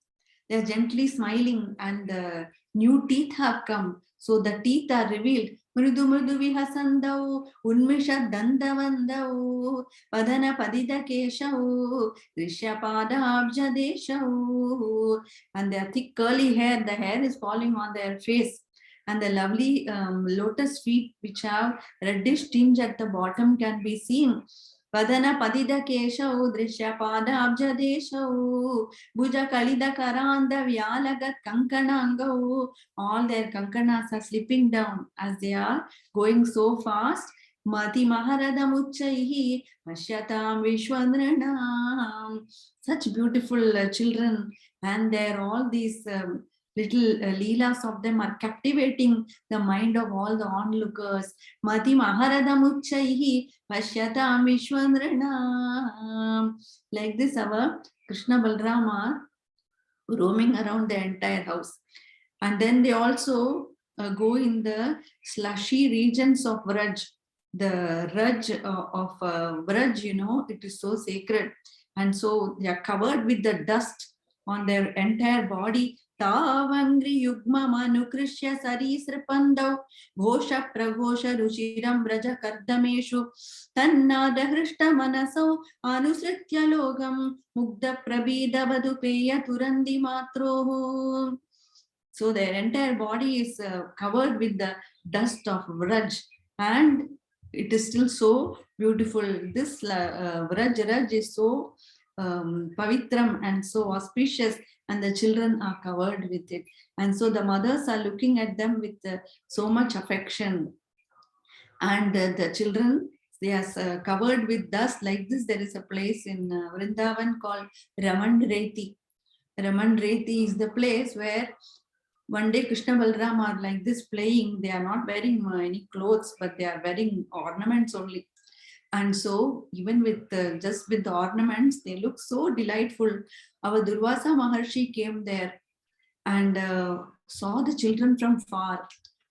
They are gently smiling, and the new teeth have come. So the teeth are revealed. Mrudu Mruduvi Hasandau. Unmisha Dandavandau. Padana Padida Keshau. Drishyapada Abja Deshau. And their thick curly hair, the hair is falling on their face. And the lovely lotus feet, which have reddish tinge at the bottom, can be seen. Padana Padida Keshau, Drishya Pada Abja Deshau, Bhuja Kalida Karanda Vyalagat Kankanangau. All their kankanas are slipping down as they are going so fast. Mati Maharada Muchaihi, Ashyatam Vishwandranam. Such beautiful children, and there all these little leelas of them are captivating the mind of all the onlookers. Mati Maharada Muchaihi, Pashyatam Vishwandranam. Like this, our Krishna Balram are roaming around the entire house. And then they also go in the slushy regions of Vraj. The Raj of Vraj, it is so sacred. And so they are covered with the dust on their entire body. Tavangri Yugma Manukrishya Sarisrapandau Ghosha Praghosha Rushiram Braja Kardameshu Tannada Hrishta Manasau Anusritya Logam Mugda Prabida Vadupeya Turandi Matro. So their entire body is covered with the dust of Vraj, and it is still so beautiful. This Vraj is so pavitram and so auspicious, and the children are covered with it. And so the mothers are looking at them with so much affection. And the children they are covered with dust like this. There is a place in Vrindavan called Ramanreti. Ramanreti is the place where one day Krishna Balram are like this playing. They are not wearing any clothes, but they are wearing ornaments only. And so even with just with the ornaments, they look so delightful. Our Durvasa Maharshi came there and saw the children from far,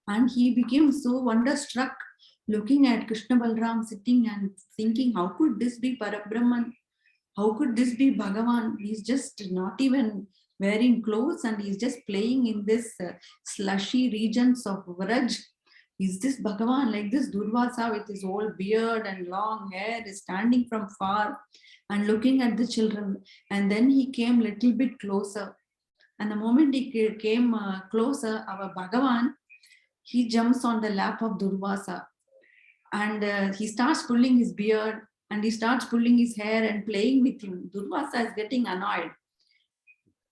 and he became so wonderstruck looking at Krishna Balram sitting and thinking, how could this be Parabrahman? How could this be Bhagavan? He's just not even wearing clothes and he's just playing in this slushy regions of Vraj. Is this Bhagavan? Like this Durvasa with his old beard and long hair is standing from far and looking at the children. And then he came little bit closer. And the moment he came closer, our Bhagavan, he jumps on the lap of Durvasa and he starts pulling his beard and he starts pulling his hair and playing with him. Durvasa is getting annoyed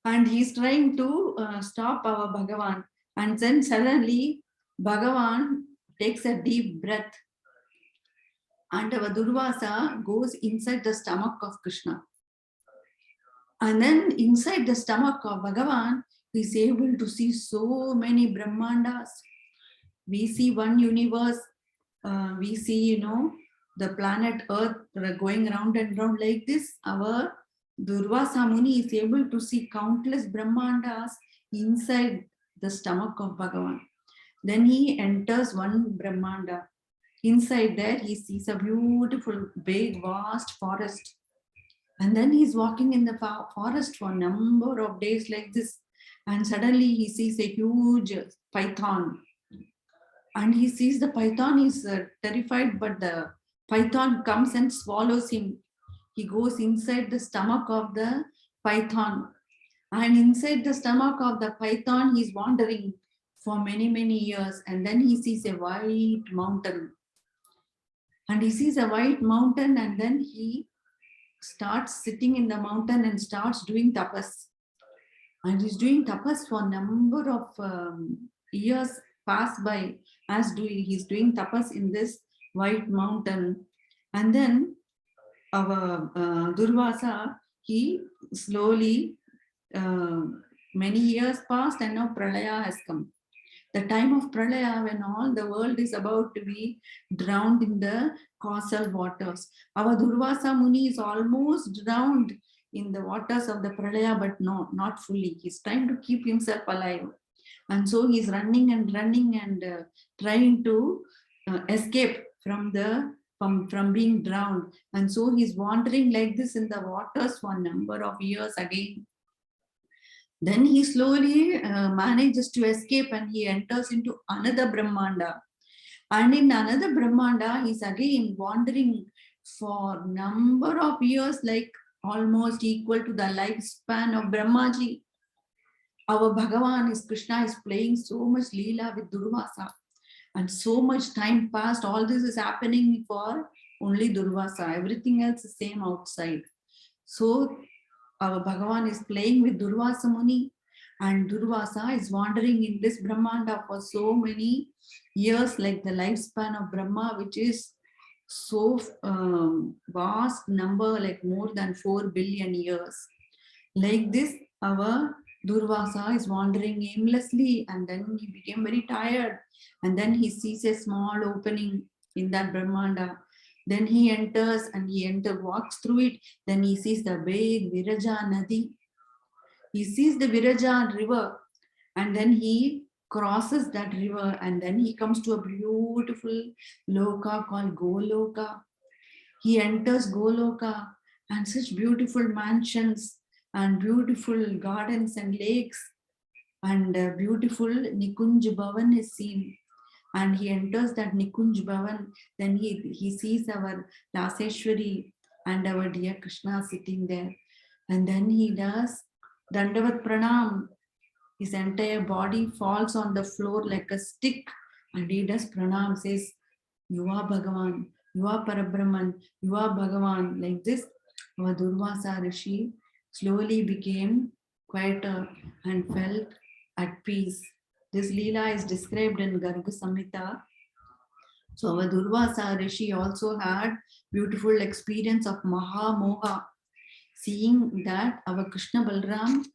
and he's trying to stop our Bhagavan. And then suddenly Bhagavan takes a deep breath and our Durvasa goes inside the stomach of Krishna. And then inside the stomach of Bhagavan, he's able to see so many Brahmandas. We see one universe, we see, the planet Earth going round and round like this. Our Durvasa Muni is able to see countless Brahmandas inside the stomach of Bhagavan. Then he enters one Brahmanda. Inside there, he sees a beautiful, big, vast forest. And then he's walking in the forest for a number of days like this. And suddenly he sees a huge python. And he sees the python is terrified, but the python comes and swallows him. He goes inside the stomach of the python. And inside the stomach of the python, he's wandering for many, many years. And then he sees a white mountain. And he sees a white mountain and then he starts sitting in the mountain and starts doing tapas. And he's doing tapas for a number of years pass by as he's doing tapas in this white mountain. And then our Durvasa, he slowly, many years passed and now Pralaya has come. The time of Pralaya, when all the world is about to be drowned in the causal waters. Our Durvasa Muni is almost drowned in the waters of the Pralaya, but no, not fully. He's trying to keep himself alive. And so he's running and trying to escape from being drowned. And so he's wandering like this in the waters for a number of years again. Then he slowly manages to escape and he enters into another Brahmanda. And in another Brahmanda, he's again wandering for number of years, like almost equal to the lifespan of Brahmaji. Our Bhagavan Krishna is playing so much Leela with Durvasa. And so much time passed. All this is happening for only Durvasa. Everything else is same outside. So our Bhagavan is playing with Durvasa Muni, and Durvasa is wandering in this Brahmanda for so many years, like the lifespan of Brahma, which is so vast number, like more than 4 billion years. Like this, our Durvasa is wandering aimlessly, and then he became very tired, and then he sees a small opening in that Brahmanda. Then he enters and walks through it. Then he sees the big Viraja Nadi. He sees the Viraja river and then he crosses that river and then he comes to a beautiful loka called Goloka. He enters Goloka and such beautiful mansions and beautiful gardens and lakes and beautiful Nikunj Bhavan is seen. And he enters that Nikunj Bhavan, then he sees our Laseshwari and our dear Krishna sitting there. And then he does Dandavat Pranam. His entire body falls on the floor like a stick and he does Pranam, says, you are Bhagavan, you are Parabrahman, you are Bhagavan. Like this, our Durvasa Rishi slowly became quieter and felt at peace. This Leela is described in Garga Samhita. So our Durvasa Rishi also had beautiful experience of Mahamoha, seeing that our Krishna Balram,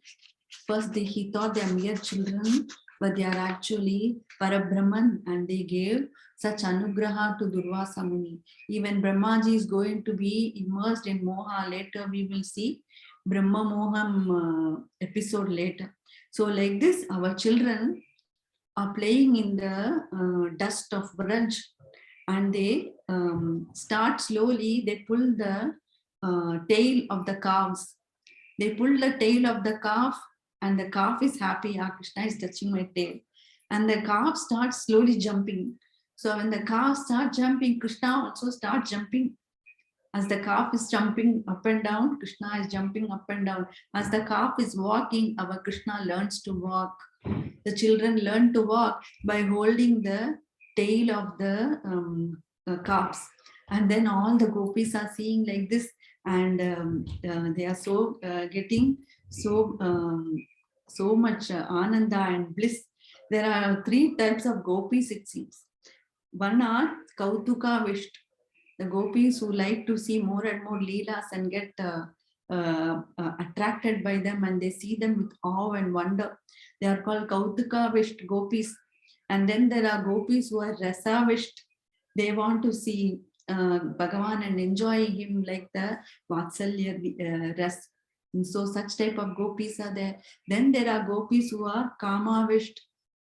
first he thought they are mere children, but they are actually Parabrahman, and they gave such anugraha to Durvasa Muni. Even Brahmaji is going to be immersed in Moha. Later we will see Brahma Moham episode later. So like this, our children are playing in the dust of Braj, and they start slowly, they pull the tail of the calves. They pull the tail of the calf, and the calf is happy. Ah, Krishna is touching my tail. And the calf starts slowly jumping. So when the calf starts jumping, Krishna also starts jumping. As the calf is jumping up and down, Krishna is jumping up and down. As the calf is walking, our Krishna learns to walk. The children learn to walk by holding the tail of the calves. And then all the gopis are seeing like this, and they are so getting so much ananda and bliss. There are three types of gopis, it seems. One are Kautuka Visht, the gopis who like to see more and more leelas and get attracted by them, and they see them with awe and wonder. They are called Kautuka Visht gopis. And then there are gopis who are Rasa Visht. They want to see Bhagavan and enjoy him like the Vatsalya Ras. And so such type of gopis are there. Then there are gopis who are Kama Visht.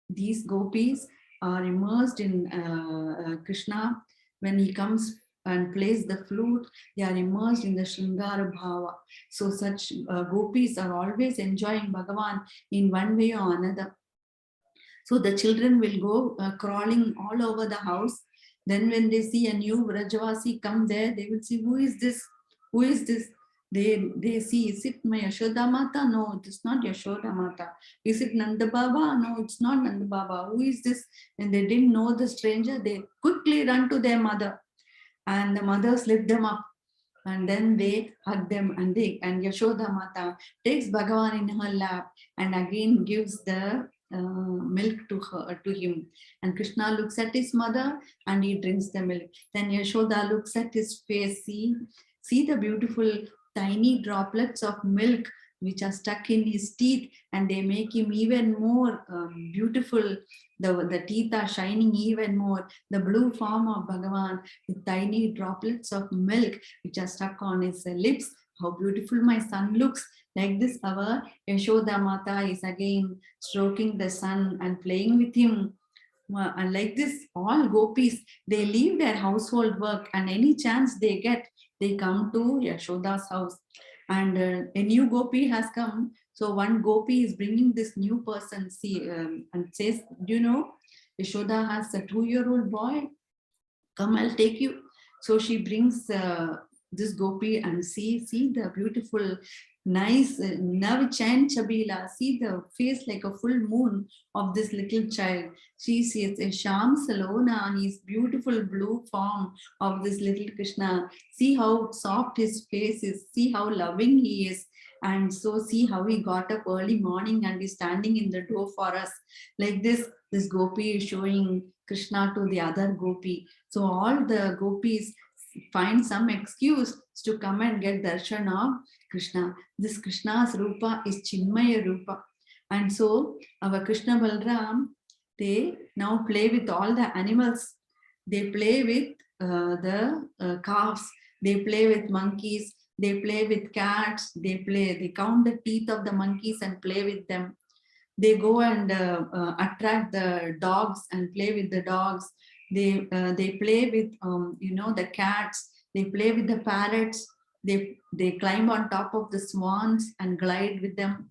These gopis are immersed in Krishna. When he comes and plays the flute, they are immersed in the Shringara Bhava. So such gopis are always enjoying Bhagavan in one way or another. So the children will go crawling all over the house. Then when they see a new Vrajavasi come there, they will see, who is this? Who is this? They see, is it my Yashoda Mata? No, it is not Yashoda Mata. Is it Nanda Baba? No, it's not Nanda Baba. Who is this? And they didn't know the stranger. They quickly run to their mother, and the mothers lift them up, and then they hug them, and Yashoda Mata takes Bhagavan in her lap and again gives the milk to him. And Krishna looks at his mother and he drinks the milk. Then Yashoda looks at his face. See the beautiful tiny droplets of milk which are stuck in his teeth, and they make him even more beautiful. The teeth are shining even more. The blue form of Bhagavan with tiny droplets of milk which are stuck on his lips. How beautiful my son looks. Like this, our Yashoda Mata is again stroking the son and playing with him. And like this, all gopis, they leave their household work, and any chance they get, they come to Yashoda's house. And a new gopi has come. So one gopi is bringing this new person, and says, do you know, Yashoda has a 2-year-old boy. Come, I'll take you. So she brings this gopi, and see the beautiful, nice Navichan Chabila. See the face like a full moon of this little child. She sees a Sham Salona, his beautiful blue form of this little Krishna. See how soft his face is. See how loving he is. And so see how he got up early morning and is standing in the door for us. Like this gopi is showing Krishna to the other gopi. So all the gopis find some excuse to come and get darshan of Krishna. This Krishna's rupa is Chinmaya rupa. And so our Krishna Balram, they now play with all the animals. They play with the calves. They play with monkeys. They play with cats. They count the teeth of the monkeys and play with them. They go and attract the dogs and play with the dogs. They play with the cats. They play with the parrots. They climb on top of the swans and glide with them.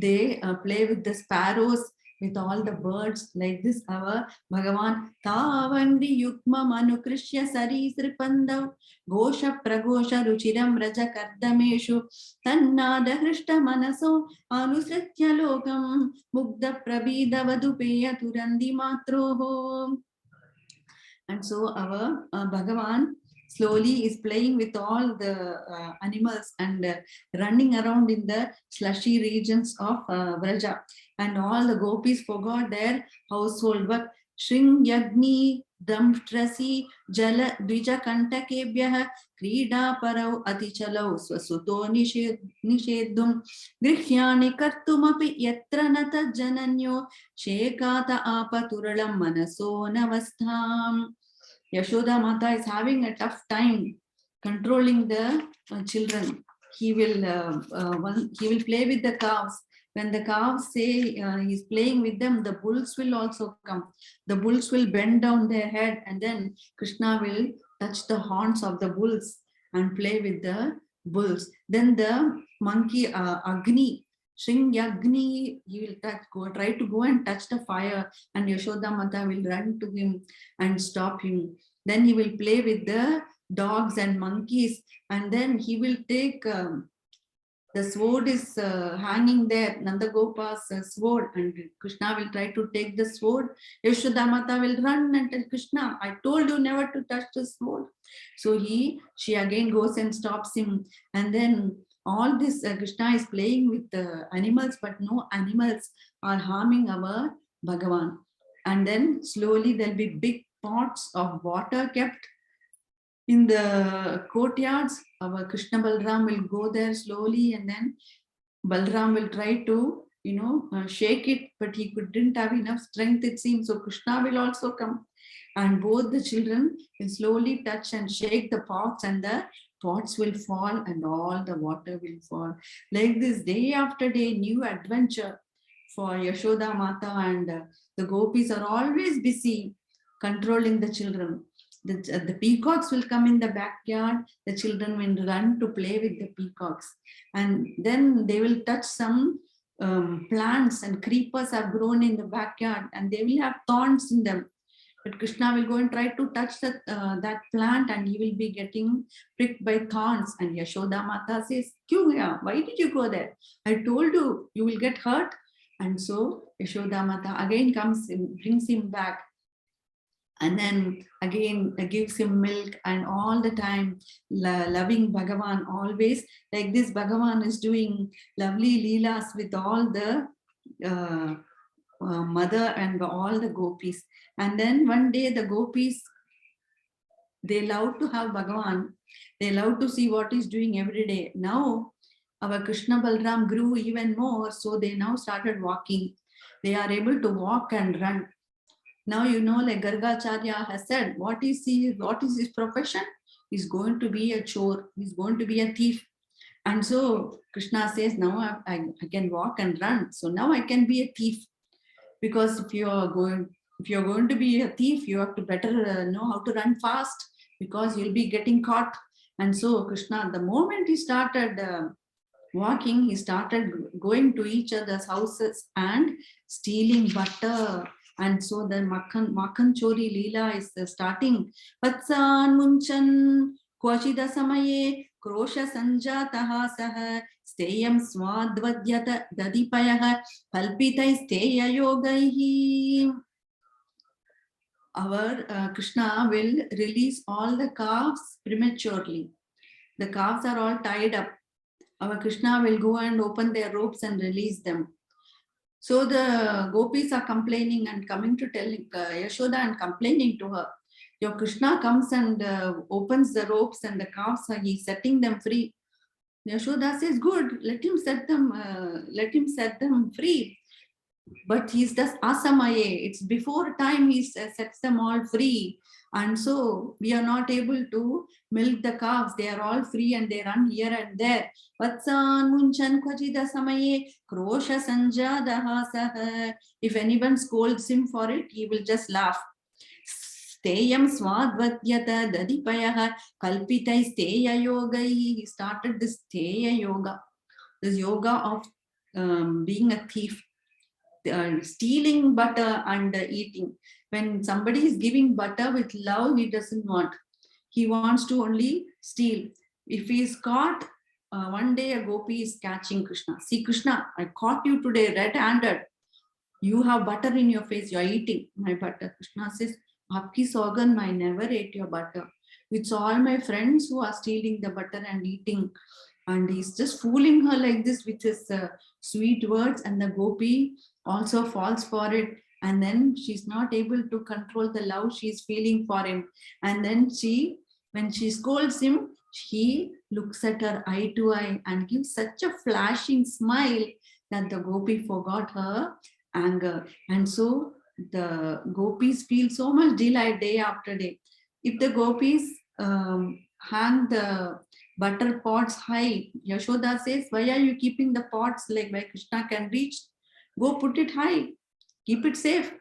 They play with the sparrows, with all the birds. Like this, our Bhagavan Tavandi Yukma Manukrishya Sarisripandav Gosha Pragosha Ruchiram Raja Kardameshu Tannada Hrishta Manaso Anusritya Lokam Mugda Prabida Vadupeya Turandi Matroho. And so our Bhagavan slowly is playing with all the animals and running around in the slushy regions of Vraja. And all the gopis forgot their household work. Shringyagni damstrasi jala dvijakantакебьయः क्रीडापरौ अतिचलौ स्वसुतो निषेद्धुं गृह्याणि कर्तुमपि यत्र न तज्जनन्यो शेकात आपतुरलं मनसो नवस्थाम्. Yashoda Mata is having a tough time controlling the children. He will play with the calves. When the calves say he's playing with them, the bulls will also come. The bulls will bend down their head, and then Krishna will touch the horns of the bulls and play with the bulls. Then the monkey Agni, Shringyagni, he will try to go and touch the fire, and Yashoda Mata will run to him and stop him. Then he will play with the dogs and monkeys, and then he will take the sword is hanging there, Nanda Gopa's sword, and Krishna will try to take the sword. Yashoda Mata will run and tell Krishna, I told you never to touch the sword. So she again goes and stops him, and then all this Krishna is playing with the animals, but no animals are harming our Bhagavan. And then slowly there'll be big pots of water kept in the courtyards. Our Krishna Balram will go there slowly, and then Balram will try to, shake it, but he didn't have enough strength, it seems. So Krishna will also come, and both the children will slowly touch and shake the pots, and the pots will fall, and all the water will fall. Like this, day after day, new adventure for Yashoda Mata, and the gopis are always busy controlling the children. The peacocks will come in the backyard. The children will run to play with the peacocks, and then they will touch some plants, and creepers have grown in the backyard, and they will have thorns in them. But Krishna will go and try to touch that plant, and he will be getting pricked by thorns. And Yashoda Mata says, why did you go there? I told you, you will get hurt. And so Yashoda Mata again comes and brings him back, and then again gives him milk, and all the time loving Bhagavan always. Like this, Bhagavan is doing lovely leelas with all the mother and all the gopis. And then one day the gopis, they love to have Bhagavan. They love to see what he's doing every day. Now our Krishna Balram grew even more, so they now started walking. They are able to walk and run. Now, like Gargacharya has said, what is his profession? He's going to be a chore. He's going to be a thief. And so Krishna says, now I can walk and run. So now I can be a thief. Because if you're going to be a thief, you have to better know how to run fast, because you'll be getting caught. And so Krishna, the moment he started walking, he started going to each other's houses and stealing butter. And so the Makhan Chori Leela is starting. Vatsan Munchan Kwachida Samaye Krosha Sanjataha Saha Steyam Swadvadyata Dadipayaha Palpitai Steya Yogaihi. Our Krishna will release all the calves prematurely. The calves are all tied up. Our Krishna will go and open their ropes and release them. So the gopis are complaining and coming to tell Yashoda and complaining to her. Your Krishna comes and opens the ropes, and the calves he's setting them free. Yashoda says, good, let him set them free. But he's just asamaye. It's before time he sets them all free. And so we are not able to milk the calves. They are all free and they run here and there. Vatsan munchan kwachida samaye krosha sanjadaha saha. If anyone scolds him for it, he will just laugh. Steyam swadvatyata dadipayaha kalpitai steya yogai. He started this steya yoga, this yoga of being a thief. Stealing butter and eating. When somebody is giving butter with love, he doesn't want. He wants to only steal. If he is caught, one day a gopi is catching Krishna. See, Krishna, I caught you today red-handed. You have butter in your face. You are eating my butter. Krishna says, Aapki Sogan, I never ate your butter. It's all my friends who are stealing the butter and eating. And he's just fooling her like this with his sweet words, and the gopi also falls for it, and then she's not able to control the love she's feeling for him. And then when she scolds him, he looks at her eye to eye and gives such a flashing smile that the gopi forgot her anger. And so the gopis feel so much delight day after day. If the gopis hang the butter pots high, Yashoda says, why are you keeping the pots like where Krishna can reach? Go put it high, keep it safe.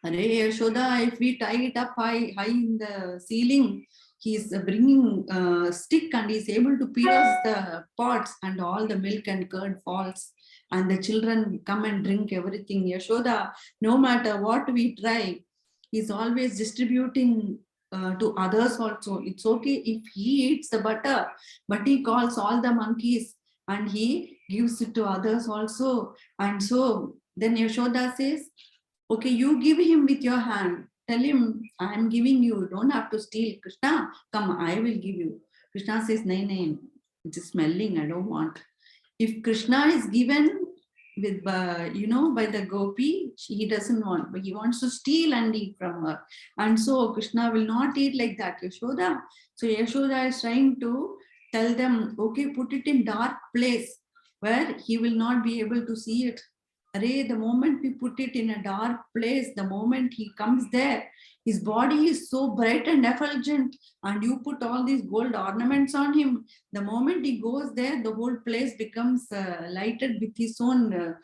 Hare Yashoda, if we tie it up high in the ceiling, he's bringing a stick and he's able to pierce the pots and all the milk and curd falls and the children come and drink everything. Yashoda, no matter what we try, he's always distributing to others also. It's okay if he eats the butter, but he calls all the monkeys and he gives it to others also. And so then Yashoda says, okay, you give him with your hand. Tell him, I am giving you. Don't have to steal. Krishna, come, I will give you. Krishna says, nay, it is smelling. I don't want. If Krishna is given with, by the gopi, he doesn't want, but he wants to steal and eat from her. And so Krishna will not eat like that, Yashoda. So Yashoda is trying to tell them, okay, put it in dark place where he will not be able to see it. Array, the moment we put it in a dark place, the moment he comes there, his body is so bright and effulgent, and you put all these gold ornaments on him. The moment he goes there, the whole place becomes lighted with his own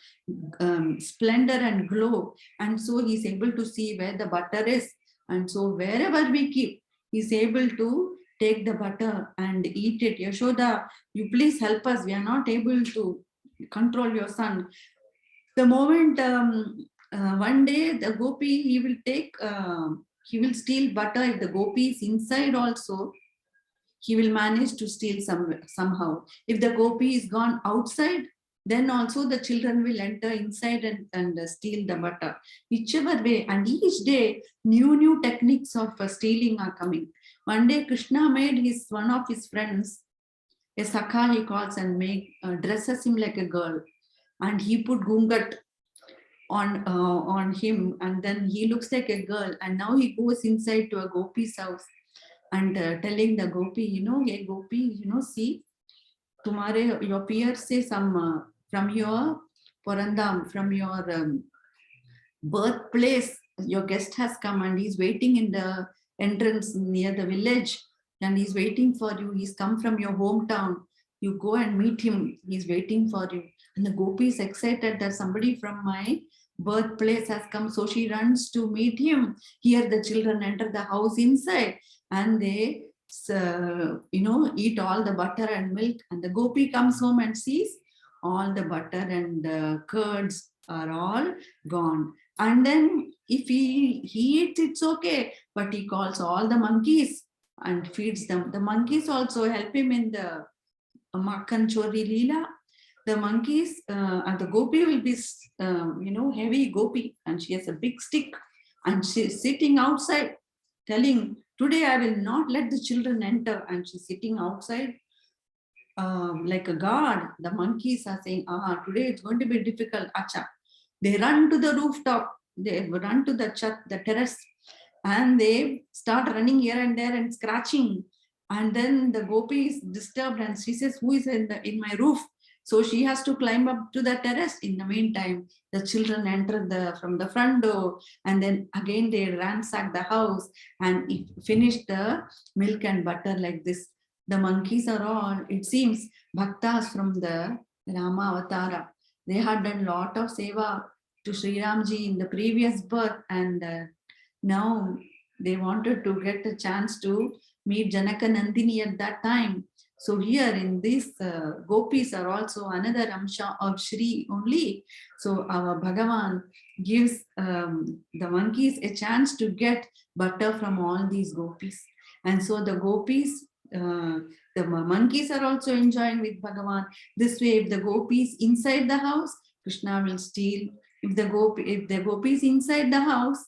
splendor and glow. And so he's able to see where the butter is. And so wherever we keep, he's able to take the butter and eat it. Yashoda, you please help us. We are not able to control your son. The moment one day the gopi, he will steal butter. If the gopi is inside also, he will manage to steal somehow. If the gopi is gone outside, then also the children will enter inside and steal the butter. Whichever way, and each day new techniques of stealing are coming. One day Krishna made one of his friends, a Sakha he calls, and dresses him like a girl. And he put gungat on him, and then he looks like a girl. And now he goes inside to a gopi's house and telling the gopi, hey gopi, see, your peers say some from your Porandam, from your birthplace, your guest has come and he's waiting in the entrance near the village, and he's waiting for you. He's come from your hometown. You go and meet him. He's waiting for you. And the gopi is excited that somebody from my birthplace has come. So she runs to meet him. Here the children enter the house inside and they eat all the butter and milk. And the gopi comes home and sees all the butter and curds are all gone. And then if he eats, it's okay. But he calls all the monkeys and feeds them. The monkeys also help him in the Makkan Chori Leela. The monkeys and the gopi will be, heavy gopi, and she has a big stick, and she's sitting outside telling, today I will not let the children enter. And she's sitting outside like a guard. The monkeys are saying, today it's going to be difficult. Acha. They run to the rooftop, they run to the terrace, and they start running here and there and scratching. And then the gopi is disturbed and she says, who is in my roof? So she has to climb up to the terrace. In the meantime, the children enter from the front door, and then again they ransack the house and finish the milk and butter like this. The monkeys are all, it seems, bhaktas from the Rama Avatara. They had done a lot of seva to Sri Ramji in the previous birth, and now they wanted to get a chance to meet Janaka Nandini at that time. So here in this, gopis are also another amsha of Shri only. So our Bhagavan gives the monkeys a chance to get butter from all these gopis. And so the gopis, the monkeys are also enjoying with Bhagavan. This way, if the gopis inside the house, Krishna will steal. If the gopis inside the house,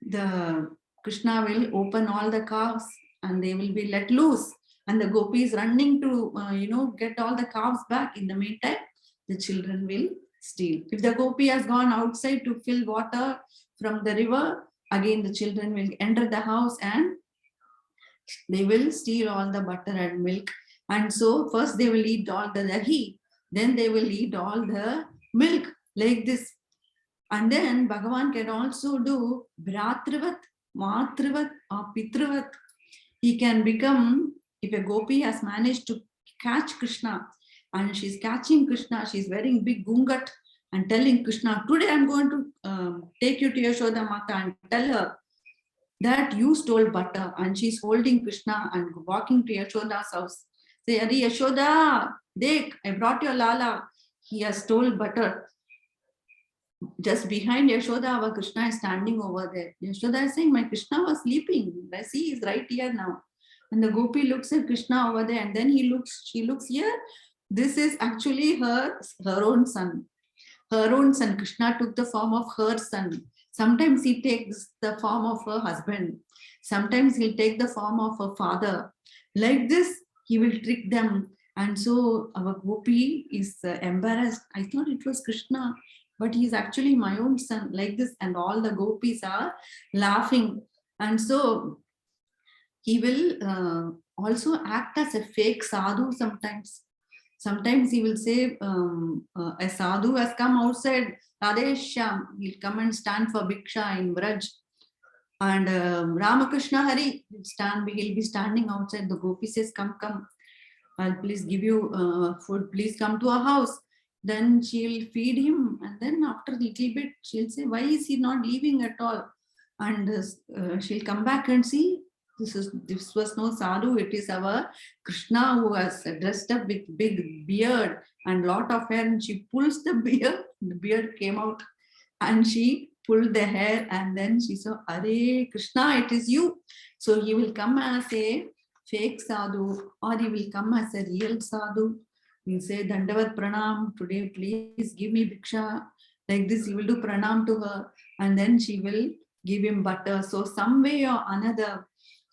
the Krishna will open all the calves and they will be let loose. And the gopis running to, get all the calves back. In the meantime, the children will steal. If the gopi has gone outside to fill water from the river, again the children will enter the house and they will steal all the butter and milk. And so first they will eat all the dahi, then they will eat all the milk, like this. And then Bhagavan can also do Bhratrivat, Matrivat, or Pitrivat. He can become, if a gopi has managed to catch Krishna and she's catching Krishna, she's wearing big gungat and telling Krishna, today I'm going to take you to Yashoda Mata and tell her that you stole butter, and she's holding Krishna and walking to Yashoda's house. Say, Ari Yashoda, Dek, I brought your Lala. He has stole butter. Just behind Yashoda, our Krishna is standing over there. Yashoda is saying, my Krishna was sleeping. I see he's right here now. And the gopi looks at Krishna over there, and then she looks here. This is actually her own son. Her own son. Krishna took the form of her son. Sometimes he takes the form of her husband. Sometimes he'll take the form of her father. Like this, he will trick them. And so our gopi is embarrassed. I thought it was Krishna, but he's actually my own son, like this. And all the gopis are laughing. And so he will also act as a fake sadhu sometimes. Sometimes he will say, a sadhu has come outside, Radhesham, he'll come and stand for Bhiksha in Vraj. And Ramakrishna Hari he'll be standing outside. The gopi says, come, I'll please give you food, please come to our house. Then she'll feed him, and then after a little bit, she'll say, why is he not leaving at all? And she'll come back and see, this was no sadhu, it is our Krishna who was dressed up with big beard and lot of hair, and she pulls the beard came out, and she pulled the hair, and then she saw, Are Krishna, it is you. So he will come as a fake sadhu, or he will come as a real sadhu. He'll say, Dandavat Pranam, today please give me Bhiksha. Like this, he will do Pranam to her, and then she will give him butter. So some way or another,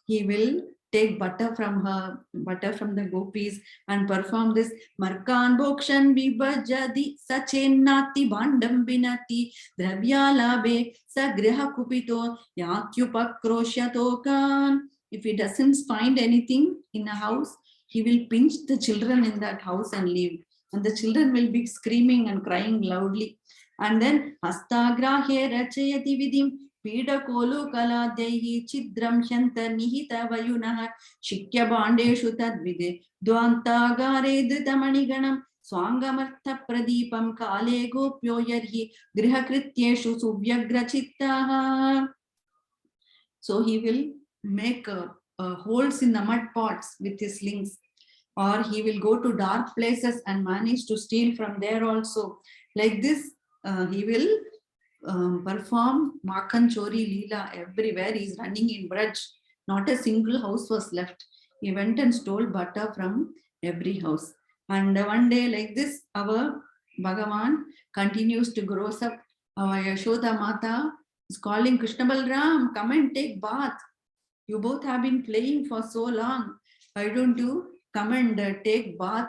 he will take butter from the gopis and perform this Markan Bokshan Vibhajadi Sachennati Bandam Binati Dravyalabe Sagriha Kupito Yatyupakroshyatokan. If he doesn't find anything in a house, he will pinch the children in that house and leave. And the children will be screaming and crying loudly. And then Hastagrahe Rachayati Vidim Pidakolu Kaladyahi Chidram Shanta Nihita Vayunah Shikya Bandeshu Tadvide Dvantagare Dhritamaniganam Swangamartha Pradipam Kale Gopyoyarhi Grihakrityeshu Subhyagrachittaha. So he will make holes in the mud pots with his slings, or he will go to dark places and manage to steal from there also. Like this, he will perform Makan Chori Leela everywhere. He is running in Braj. Not a single house was left. He went and stole butter from every house. And one day, like this, our Bhagavan continues to grow up. Our Yashoda Mata is calling Krishna Balram, come and take bath. You both have been playing for so long. Why don't you come and take bath?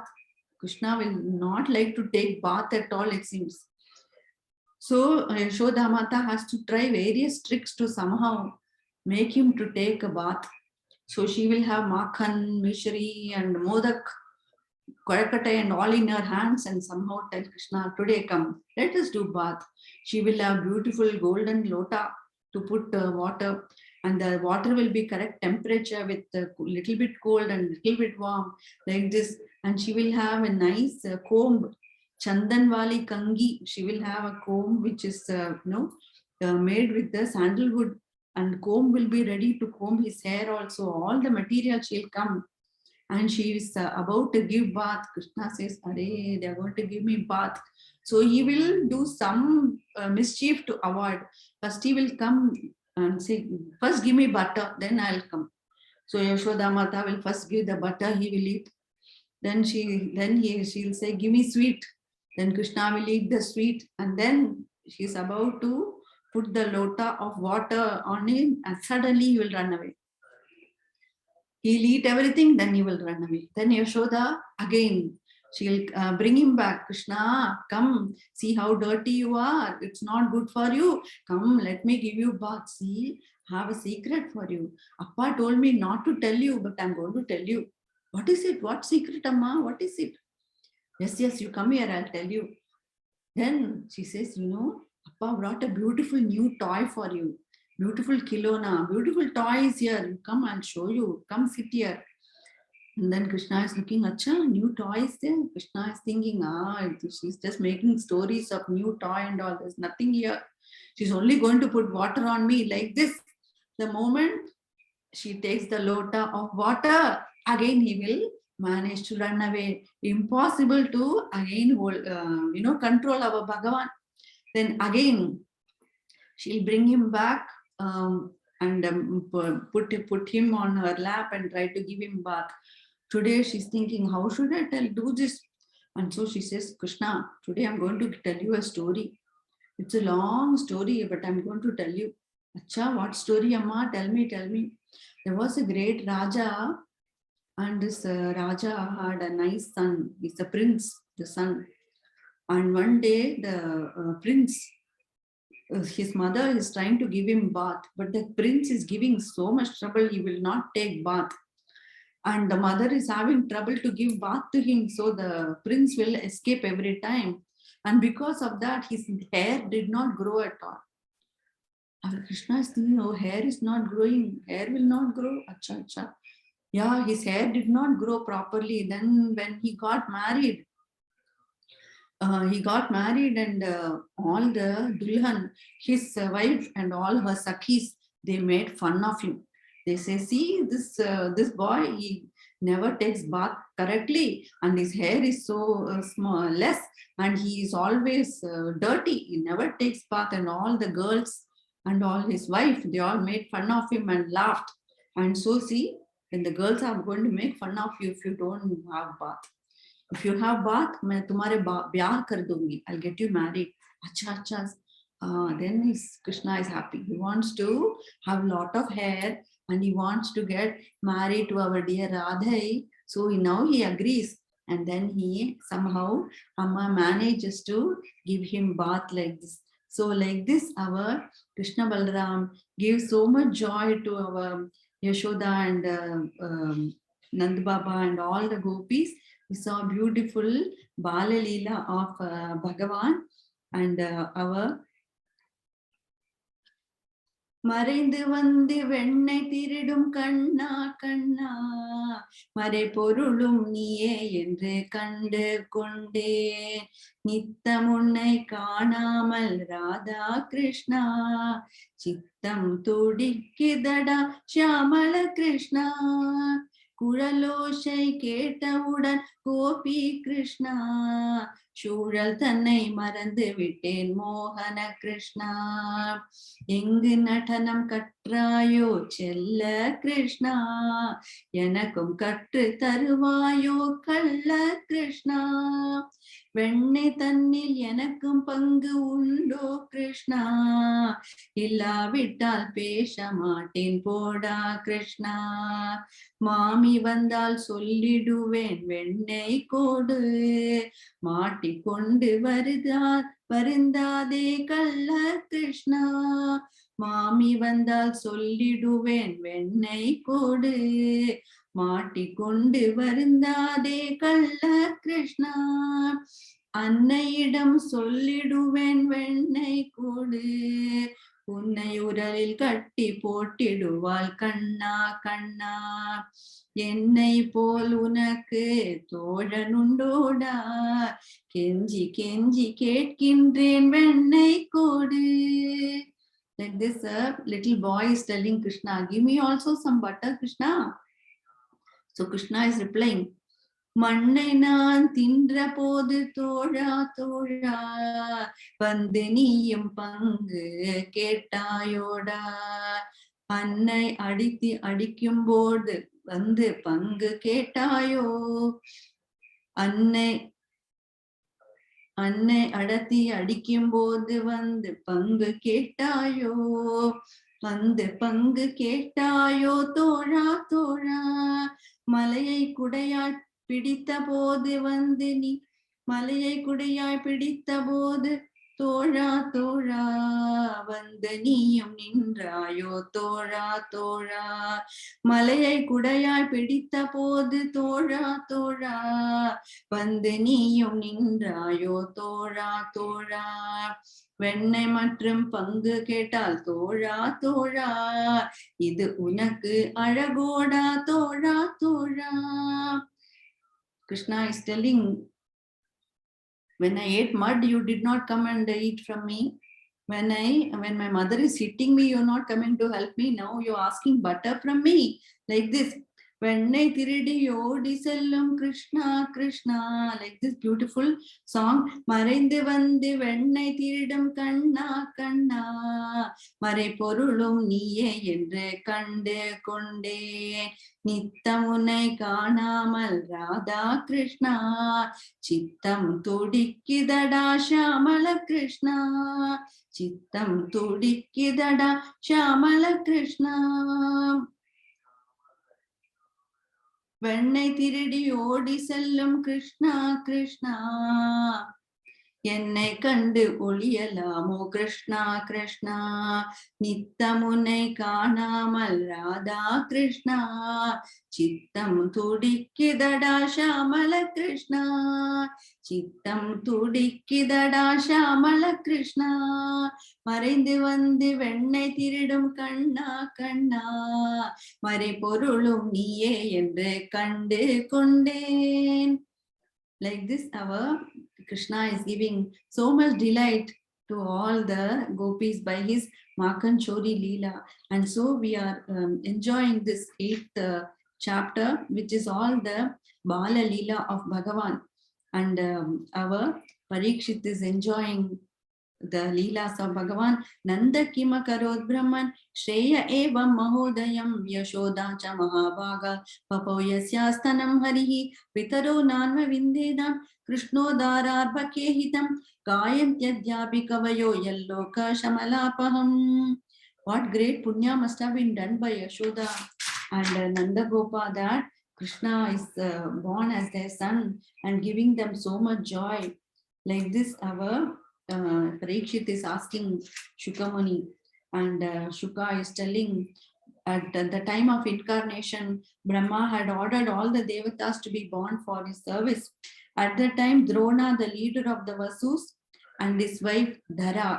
Krishna will not like to take bath at all, it seems. So Yashoda Mata has to try various tricks to somehow make him to take a bath. So she will have Makhan, Mishri and Modak, Korakattai and all in her hands, and somehow tell Krishna, today come, let us do bath. She will have beautiful golden lota to put water, and the water will be correct temperature with a little bit cold and little bit warm, like this. And she will have a nice comb, Chandanwali Kangi. She will have a comb which is made with the sandalwood, and comb will be ready to comb his hair also. All the material she'll come, and she is about to give bath. Krishna says, Are, they are going to give me bath. So he will do some mischief to avoid. First he will come and say, first give me butter, then I'll come. So Yashoda Mata will first give the butter, he will eat. Then she'll say, give me sweet. Then Krishna will eat the sweet, and then she's about to put the lota of water on him, and suddenly he will run away. He'll eat everything, then he will run away. Then Yashoda again She'll bring him back. Krishna, come, see how dirty you are. It's not good for you. Come, let me give you bath. See, I have a secret for you. Appa told me not to tell you, but I'm going to tell you. What is it? What secret, Amma? What is it? Yes, yes, you come here, I'll tell you. Then she says, you know, Appa brought a beautiful new toy for you. Beautiful kilona, beautiful toy is here. You come, I'll show you. Come sit here. And then Krishna is looking, Acha, new toy is there. Krishna is thinking, she's just making stories of new toy and all. There's nothing here. She's only going to put water on me like this. The moment she takes the lota of water, again he will manage to run away. Impossible to again hold, control our Bhagavan. Then again she'll bring him back and put him on her lap and try to give him bath. Today she's thinking, how should I do this? And so she says, Krishna, today I'm going to tell you a story. It's a long story, but I'm going to tell you. Acha, what story, Amma? Tell me. There was a great Raja, and this Raja had a nice son. He's a prince, the son. And one day the prince, his mother is trying to give him bath, but the prince is giving so much trouble, he will not take bath. And the mother is having trouble to give bath to him, so the prince will escape every time. And because of that, his hair did not grow at all. And Krishna is thinking, oh, hair is not growing, hair will not grow. Acha. Yeah, his hair did not grow properly. Then when he got married, and all the Dulhan, his wife and all her Sakhis, they made fun of him. They say, see, this boy, he never takes bath correctly, and his hair is so less, and he is always dirty. He never takes bath, and all the girls and all his wife, they all made fun of him and laughed. And so, see, when the girls are going to make fun of you if you don't have bath. If you have bath, मैं तुम्हारे ब्याह कर दूंगी. I'll get you married. Acha. Then Krishna is happy. He wants to have lot of hair and he wants to get married to our dear Radha. So now he agrees. And then he somehow, Amma manages to give him bath like this. So like this, our Krishna Balaram gives so much joy to our Yashoda and Nand Baba and all the gopis. We saw beautiful Bala Leela of Bhagavan and our மறைந்து வந்து வெண்ணை திருடும் கண்ணா கண்ணா மறை பொருளும் நீயே என்று கண்டு கொண்டேன் நித்தம் உன்னை காணாமல் ராதா கிருஷ்ணா சித்தம் துடிக்குதடா ஷியாமல கிருஷ்ணா குழலோசை கேட்டவுடன் கோபி கிருஷ்ணா சூழல் தன்னை மறந்து விட்டேன் மோகன கிருஷ்ணா எங்கு நடனம் கற்றாயோ செல்ல கிருஷ்ணா எனக்கும் கற்று தருவாயோ கள்ள கிருஷ்ணா வெண்ணை தன்னில் எனக்கும் பங்கு உண்டோ கிருஷ்ணா இல்லாவிட்டால் பேச மாட்டேன் போடா கிருஷ்ணா மாமி வந்தால் சொல்லிடுவேன் வெண்ணை கோடு மாட்டிக்கொண்டு வருந்தாதே கள்ள கிருஷ்ணா மாமி வந்தால் சொல்லிடுவேன் வெண்ணை கோடு மாட்டிக்கொண்டு வருந்தாதே கள்ள கிருஷ்ணா அன்னையிடம் சொல்லிடுவேன் வெண்ணை கோடு உன்னை உரலில் கட்டி போட்டிடுவாள் கண்ணா கண்ணா என்னை போல் உனக்கு தோழனுண்டோடா கெஞ்சி கெஞ்சி கேட்கின்றேன் வெண்ணை கோடு. Like this, little boy is telling Krishna, give me also some butter, Krishna. So Krishna is replying, மண்ணை நான் தின்ற போது தோழா தோழா வந்து நீயும் பங்கு கேட்டாயோடா அன்னை அடிக்கும் போது வந்து பங்கு கேட்டாயோ அன்னை அடத்தி அடிக்கும் போது வந்து பங்கு கேட்டாயோ வந்து பங்கு கேட்டாயோ தோழா தோழா மலையை குடையால் பிடித்த போது வந்து நீ மலையை குடையாய் பிடித்த போது தோழா தோழா வந்து நீயும் நின்றாயோ தோழா தோழா மலையை குடையாய் பிடித்த போது தோழா தோழா வந்து நீயும் நின்றாயோ தோழா தோழா வெண்ணெய் மற்றும் பங்கு கேட்டால் தோழா தோழா இது உனக்கு அழகோடா தோழா தோழா. Krishna is telling, when I ate mud, you did not come and eat from me. When my mother is hitting me, you're not coming to help me. Now you're asking butter from me. Like this. வெண்ணை திருடி ஓடி செல்லும் Krishna Krishna, like this beautiful song. மறைந்து வந்து வெண்ணை திருடும் கண்ணா கண்ணா, மறை பொருளும் நீயே என்று கண்டு கொண்டே, நித்தம் உன்னை காணாமல் ராதா கிருஷ்ணா, சித்தம் துடிக்குதடா ஷியாமள கிருஷ்ணா, சித்தம் துடிக்குதடா ஷியாமள கிருஷ்ணா. வெண்ணை திருடி ஓடி செல்லும் கிருஷ்ணா கிருஷ்ணா, என்னை கண்டு ஒளியலாமோ கிருஷ்ணா கிருஷ்ணா, நித்தமுனை காணாமல் ராதா கிருஷ்ணா, சித்தம் துடிக்குதடா ஷியாமள கிருஷ்ணா, சித்தம் துடிக்குதடா ஷியாமள கிருஷ்ணா, மறைந்து வந்து வெண்ணை திருடும் கண்ணா கண்ணா, மறை பொருளும் நீயே என்று கண்டு கொண்டேன். Like this, our Krishna is giving so much delight to all the gopis by his Makan Chori Leela. And so we are enjoying this 8th chapter, which is all the Bala Leela of Bhagavan. And our Parikshit is enjoying the Leelas of Bhagavan. Nanda Kima Karod Brahman Shreya Evam Mahodayam Yashoda Cha Mahabhaga Papo Yasyastanam Harihi Pitaro Nanva Vindedam Krishno Dararbhakehitam Kayam Yadyapi Kavayo Yalloka Shamalapaham. What great punya must have been done by Yashoda and Nanda Gopa, that Krishna is born as their son and giving them so much joy. Like this, our Parikshit is asking Shukamuni, and Shuka is telling, at the time of incarnation, Brahma had ordered all the devatas to be born for his service. At that time, Drona, the leader of the Vasus, and his wife Dhara,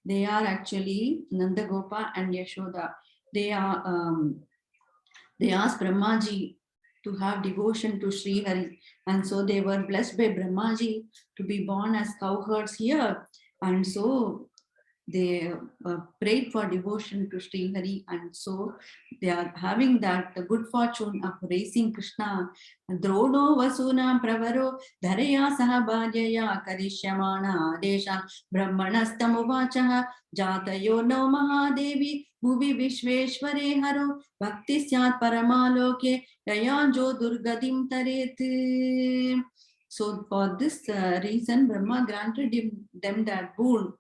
they are actually Nandagopa and Yashoda. They asked Brahmaji to have devotion to Sri Hari, and so they were blessed by Brahmaji to be born as cowherds here, and so they prayed for devotion to Sri Hari, and so they are having that good fortune of raising Krishna. Drono vasuna pravaro dharaya sahabhadyaya karishyamana adesha brahmanastamuvachah jatayo no mahadevi bhuvi vishveshware haro bhakti syat paramaloke yayanjo durgadim taret. So for this reason, Brahma granted them that boon,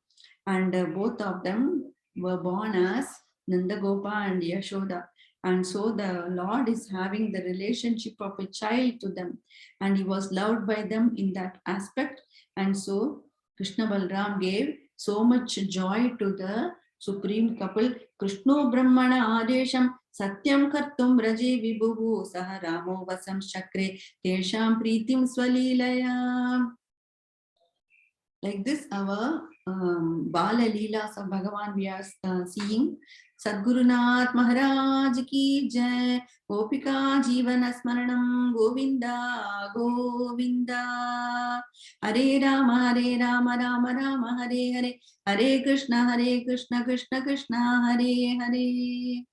and both of them were born as Nandagopa and Yashoda. And so the Lord is having the relationship of a child to them, and he was loved by them in that aspect. And so Krishna Balram gave so much joy to the supreme couple. Krishno Brahmana Adesham Satyam Kartum Raje Vibhuvu Saha Ramo Vasam Chakre Tesham Pritim Swalilaya. Like this, our Bala Leelas of Bhagavan we are seeing. Sadgurunath Maharaj Ki Jai. Gopika Jivana Smaranam Govinda Govinda. Hare Rama Rama Rama Hare Hare. Hare Krishna Krishna Krishna Hare Hare.